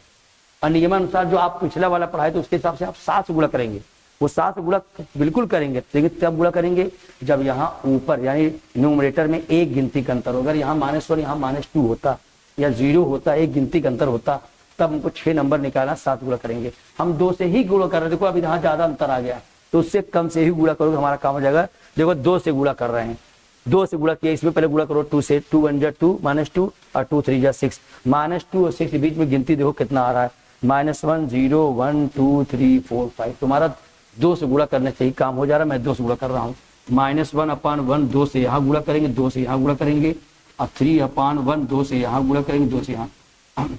और नियमानुसार जो आप पिछला वाला पढ़ाए तो उसके हिसाब से आप 7 से गुणा करेंगे। वो 7 से गुणा बिल्कुल करेंगे, लेकिन तब गुणा करेंगे जब यहाँ ऊपर यानी न्यूमरेटर में एक गिनती का अंतर होगा। अगर यहाँ -1 यहाँ -2 होता या 0 होता, एक गिनती का अंतर होता, तब हमको 6 नंबर निकालना, 7 गुणा करेंगे। हम 2 से ही गुणा कर रहे हैं, देखो अभी यहाँ ज्यादा अंतर आ गया तो उससे कम से ही गुणा करोगे हमारा काम हो जाएगा। देखो 2 से गुणा कर रहे हैं, 2 से गुणा किया, इसमें पहले गुणा करो 2 से, 2 1 जा 2 -2 और 2 3 जा 6, -2 और 6 के बीच में गिनती देखो कितना आ रहा है, -1 0 1 2 3 4 5। तुम्हारा 2 से गुणा करने से ही काम हो जा रहा है, मैं 2 से गुणा कर रहा हूँ। -1/1 2 से यहाँ गुणा करेंगे, 2 से यहाँ गुणा करेंगे और 3/1 2 से यहाँ गुणा करेंगे, 2 से यहाँ।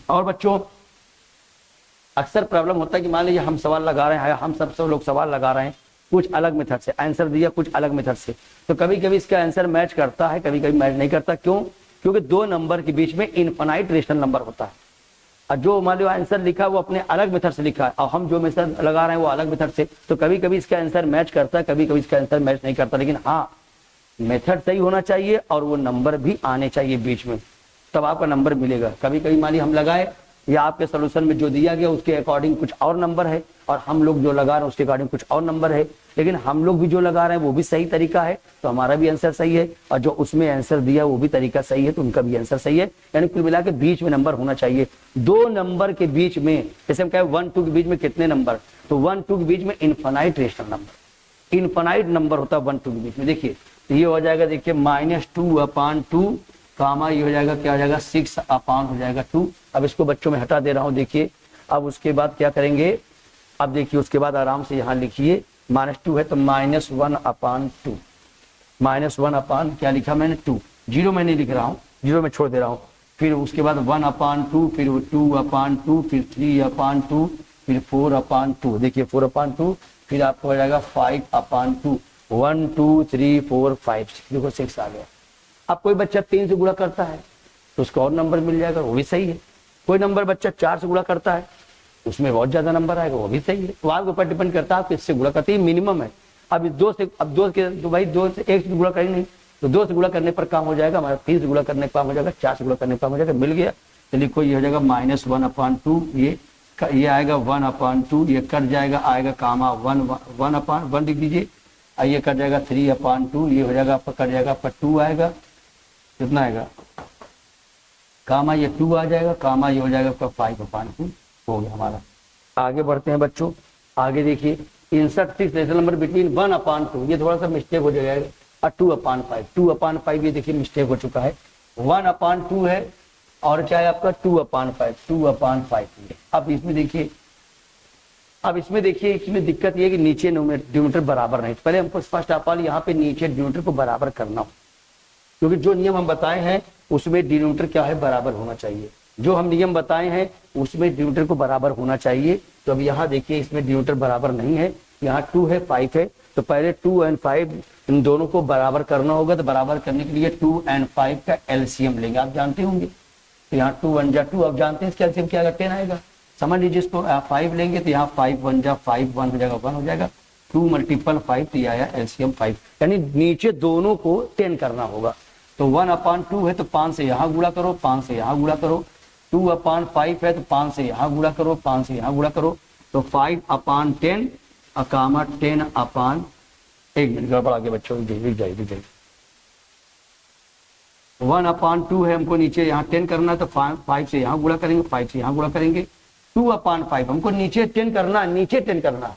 और बच्चों अक्सर प्रॉब्लम होता है कि मान लीजिए हम सवाल लगा रहे हैं, हम सब लोग सवाल लगा रहे हैं, कुछ अलग मेथड से आंसर दिया, कुछ अलग मेथड से, तो कभी कभी इसका आंसर मैच करता है, कभी कभी मैच नहीं करता। क्यों? क्योंकि दो नंबर के बीच में इनफाइनाइट रेशनल नंबर होता है, और जो मान लो आंसर लिखा है वो अपने अलग मेथड से लिखा है, और हम जो मेथड लगा रहे हैं वो अलग मेथड से, तो कभी कभी इसका आंसर मैच करता है, कभी कभी इसका आंसर मैच नहीं करता। लेकिन हाँ, मेथड सही होना चाहिए और वो नंबर भी आने चाहिए बीच में, तब आपका नंबर मिलेगा। कभी कभी मान लीजिए हम लगाए या आपके सोल्यूशन में जो दिया गया उसके अकॉर्डिंग कुछ और नंबर है, और हम लोग जो लगा रहे हैं उसके अकॉर्डिंग कुछ और नंबर है, लेकिन हम लोग भी जो लगा रहे हैं वो भी सही तरीका है, तो हमारा भी आंसर सही है, और जो उसमें आंसर दिया वो भी तरीका सही है, तो उनका भी आंसर सही है। यानी कुल मिला के बीच में नंबर होना चाहिए। दो नंबर के बीच में, जैसे हम कहें 1 2 के बीच में कितने नंबर, तो 1 2 के बीच में infinite rational number, infinite number होता है 1 2 के बीच में। देखिए तो ये हो जाएगा, देखिए -2/2 कामा, ये हो जाएगा क्या हो जाएगा 6 हो जाएगा 2। अब इसको बच्चों में हटा दे रहा हूं। देखिए अब उसके बाद क्या करेंगे, अब देखिए उसके बाद आराम से यहाँ लिखिए, -2 है तो -1/2, -1 क्या लिखा मैंने 2, जीरो मैं नहीं लिख रहा हूँ, जीरो में छोड़ दे रहा हूँ। फिर उसके बाद 1/2, फिर 2/2, फिर 3/2, फिर 4/2, देखिए 4/2, फिर आपको हो जाएगा 5/2, 1 2 3 4 5 6, देखो 6 आ गया। अब कोई बच्चा 3 से गुणा करता है तो उसको और नंबर मिल जाएगा, वो भी सही है। कोई नंबर बच्चा 4 से गुणा करता है उसमें बहुत ज्यादा नंबर आएगा, वो भी सही है। तो आपके ऊपर डिपेंड करता है आप किससे गुणा करते हैं, मिनिमम है। अब 2 से, अब 2 के तो भाई 2 से 1 से गुणा करेंगे नहीं, तो 2 से गुणा करने पर काम हो जाएगा हमारा, 3 से गुणा करने पर काम हो जाएगा, 4 से गुणा करने पर काम हो जाएगा। मिल गया तो लिखो, ये हो जाएगा -1/2, ये आएगा 1/2, ये कट जाएगा, आएगा कामा 1 लिख दीजिए, ये कट जाएगा 3/2, ये हो जाएगा आपका, कट जाएगा आपका 2 आएगा, कितना आएगा कामा, ये 2 आ जाएगा, कामा ये हो जाएगा आपका 5/2 हो गया हमारा। आगे बढ़ते हैं बच्चों, आगे देखिए इंसर्ट 6 रेशनल नंबर बिटवीन 1/2, ये थोड़ा सा मिस्टेक हो जाएगा, और 2/5, 2/5 ये देखिए मिस्टेक हो चुका है, 1/2 है और क्या है आपका 2/5। अब इसमें देखिए, इसमें दिक्कत ये है कि नीचे डिनोमिनेटर बराबर नहीं, पहले हमको फर्स्ट ऑफ ऑल यहाँ पे नीचे डिनोमिनेटर को बराबर करना हो, क्योंकि जो नियम हम बताए हैं उसमें डिनोमिनेटर क्या है, बराबर होना चाहिए। जो हम नियम बताए हैं उसमें डिनोमिनेटर को बराबर होना चाहिए। तो अब यहाँ देखिए इसमें डिनोमिनेटर बराबर नहीं है, यहाँ 2 है 5 है, तो पहले 2 और 5 इन दोनों को बराबर करना होगा। तो बराबर करने के लिए 2 और 5 का एलसीएम लेंगे, आप जानते होंगे। तो यहाँ 2 1 जा 2, आप जानते हैं इसका एलसीएम क्या आएगा, 10 आएगा। समझ लीजिए इसको 5 लेंगे तो यहाँ 5 1 जा 5, 1 हो जाएगा 1 हो जाएगा, 2 × 5 तो आया एलसीएम 5, यानी नीचे दोनों को 10 करना होगा। तो 1/2 है तो 5 से यहाँ गुणा करो, 5 से यहाँ गुणा करो, 2/5 है तो 5 से यहाँ गुणा करो, 5 से यहाँ गुणा करो, तो 5/10 अकामा 10/, एक मिनट गड़बड़ आगे बच्चों, लिख जाइए 1/2 है, हमको नीचे यहाँ 10 करना है तो 5 से यहाँ गुणा करेंगे, 5 से यहाँ गुणा करेंगे, 2/5 हमको नीचे 10 करना है, नीचे 10 करना है,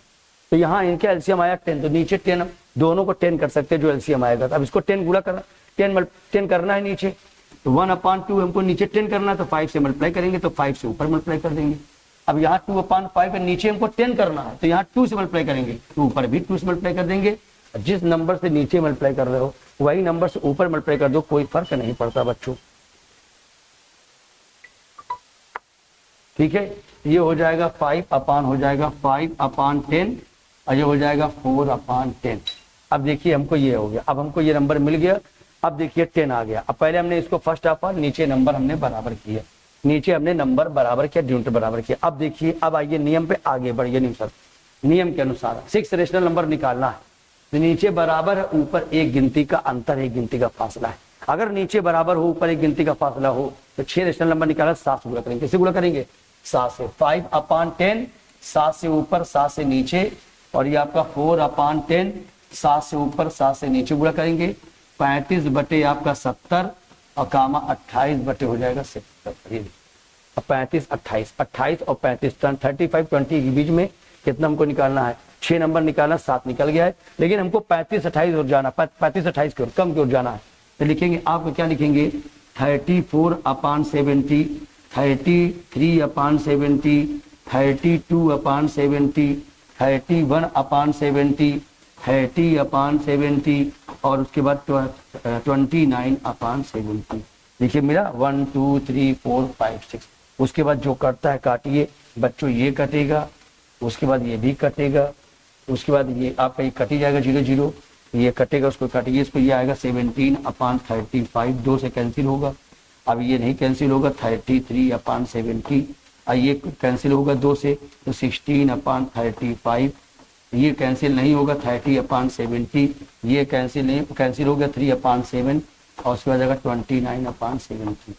तो यहाँ इनका एलसीएम आया 10, तो नीचे 10 दोनों को 10 कर सकते हैं जो एलसीएम आएगा। अब इसको 10 गुणा करना, 10 करना है नीचे, तो 1/2 हमको नीचे 10 करना है, तो 5 से मल्टीप्लाई करेंगे, तो 5 से ऊपर मल्टीप्लाई कर देंगे। अब यहाँ 2/5 है, नीचे हमको 10 करना है, तो यहाँ 2 से मल्टीप्लाई करेंगे, तो ऊपर भी 2 से मल्टीप्लाई कर देंगे। जिस नंबर से नीचे मल्टीप्लाई कर रहे हो वही नंबर से ऊपर मल्टीप्लाई कर दो, कोई फर्क नहीं पड़ता बच्चों, ठीक है। ये हो जाएगा 5/, हो जाएगा 5/10, और ये हो जाएगा 4/10। अब देखिए हमको ये हो गया, अब हमको ये नंबर मिल गया। अब देखिए 10 आ गया। अब पहले हमने इसको फर्स्ट ऑफ ऑल नीचे नंबर हमने बराबर किया, नीचे हमने नंबर बराबर किया, डिनोमिनेटर बराबर किया। अब देखिए, अब आइए नियम पे आगे बढ़िए। नहीं सर, नियम के अनुसार 6 रेशनल नंबर निकालना है, तो नीचे बराबर है, ऊपर एक गिनती का अंतर, एक गिनती का फासला है। अगर नीचे बराबर हो, ऊपर एक गिनती का फासला हो, तो 6 रेशनल नंबर निकाला, 7 से गुणा करेंगे। किससे गुणा करेंगे? 7 से। 5/10, 7 से ऊपर 7 से नीचे, और ये आपका 4/10, 7 से ऊपर 7 से नीचे गुणा करेंगे, 35 बटे आपका 70, और कामा 28 बटे हो जाएगा 70। अब 35 28, 28 और 35, 35 20 के बीच में कितना हमको निकालना है? 6 नंबर निकालना, 7 निकल गया है, लेकिन हमको 35 28 और जाना, 35 28 की ओर, कम की ओर जाना है। तो लिखेंगे, आप क्या लिखेंगे? 34/70, 33/70, 32/70, 31/70, 30/70, और उसके बाद 29/70। देखिए मेरा 1 2 3 4 5 6 उसके बाद जो कटता है काटिए बच्चों, ये कटेगा, उसके बाद ये भी कटेगा, उसके बाद ये आपका ये कट ही जाएगा 0 0, ये कटेगा, उसको काटिए, इसको ये आएगा 17/35, 2 से कैंसिल होगा। अब ये नहीं कैंसिल होगा 33/70, और ये कैंसिल होगा 2 से, तो 16/35, ये कैंसिल नहीं होगा 30/70, ये कैंसिल हो गया 3/7, और उसके बाद आएगा 29/70।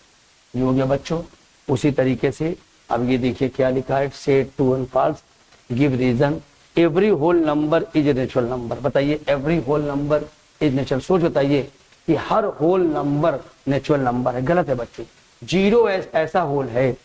ये हो गया बच्चों। उसी तरीके से अब ये देखिए क्या लिखा है, set true and false, give reason, every whole number is natural number. बताइए every whole number is natural, सोच बताइए कि हर होल नंबर नेचुरल नंबर है। गलत है बच्चों, 0 ऐसा होल है,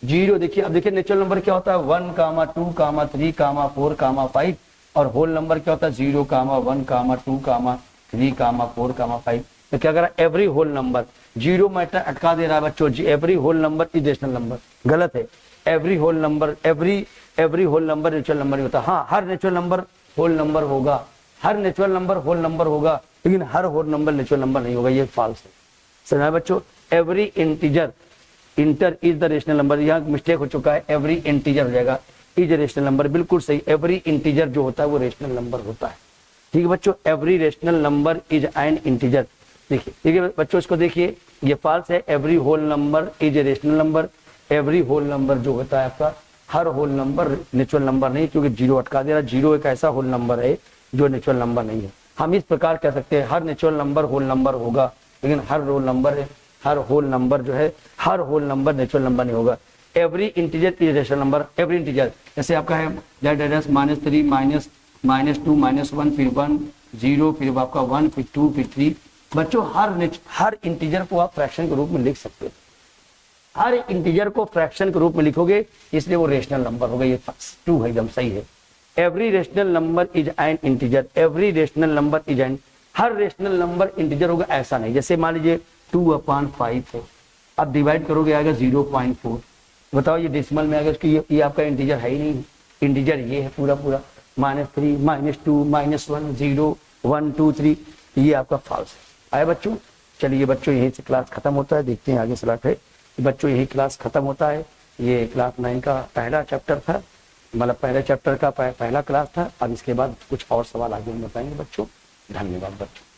0 देखिए, अब देखिए नेचुरल नंबर क्या होता है 1, 2, 3, 4, 5, और होल नंबर क्या होता है 0, 1, 2, 3, 4, 5। तो क्या करा, एवरी होल नंबर, 0 मैटर अटका दे रहा है बच्चों, every whole number is natural number. गलत है, every whole number, every whole number natural number नहीं होता। हाँ, हर नेचुरल नंबर होल नंबर होगा, हर नेचुरल नंबर होल नंबर होगा, लेकिन हर होल नंबर नेचुरल नंबर नहीं होगा, ये फॉल्स है। समझा बच्चों, every integer, inter is the rational number, यहाँ मिस्टेक हो चुका है, एवरी इंटीजर हो जाएगा, इज रेशनल नंबर, बिल्कुल सही। एवरी इंटीजर जो होता है वो रेशनल नंबर होता है। ठीक है बच्चों, every rational number is an integer. देखिए बच्चों, इसको देखिए, ये फॉल्स है, every whole number is a rational number. Every whole number जो होता है आपका, हर होल नंबर नेचुरल नंबर नहीं, क्योंकि 0 अटका दे रहा है। 0 एक ऐसा होल नंबर है जो नेचुरल नंबर नहीं है। हम इस प्रकार कह सकते हैं हर नेचुरल नंबर होल नंबर होगा, लेकिन हर होल नंबर जो है, हर होल नंबर नेचुरल नंबर नहीं होगा। Every integer is rational number, every integer, जैसे आपका है दैट एड्रेस -3, -2, -1, फिर 1, 0, फिर आपका 1, फिर 2, फिर 3। बच्चों हर इंटीजर को आप फ्रैक्शन के रूप में लिख सकते हैं, हर इंटीजर को फ्रैक्शन के रूप में लिखोगे, इसलिए वो रेशनल नंबर होगा। ये 2 है, एकदम सही है। Every rational number is an integer, every rational number is N, her rational number integer होगा ऐसा नहीं। जैसे मान लीजिए 2/5 है, अब डिवाइड करोगे आएगा 0.4। बताओ ये डेसिमल में आएगा, ये आपका इंटीजर है ही नहीं, इंटीजर ये है पूरा पूरा, -3, -2, -1, 0, 1, 2, 3, ये आपका फॉल्स है। आए बच्चों, चलिए बच्चों यहीं से क्लास खत्म होता है, देखते हैं आगे स्लाइड है। बच्चों यही क्लास खत्म होता है। ये क्लास 9 का पहला चैप्टर था, मतलब पहले चैप्टर का पहला क्लास था। अब इसके बाद कुछ और सवाल आगे हम बताएंगे बच्चों। धन्यवाद बच्चों।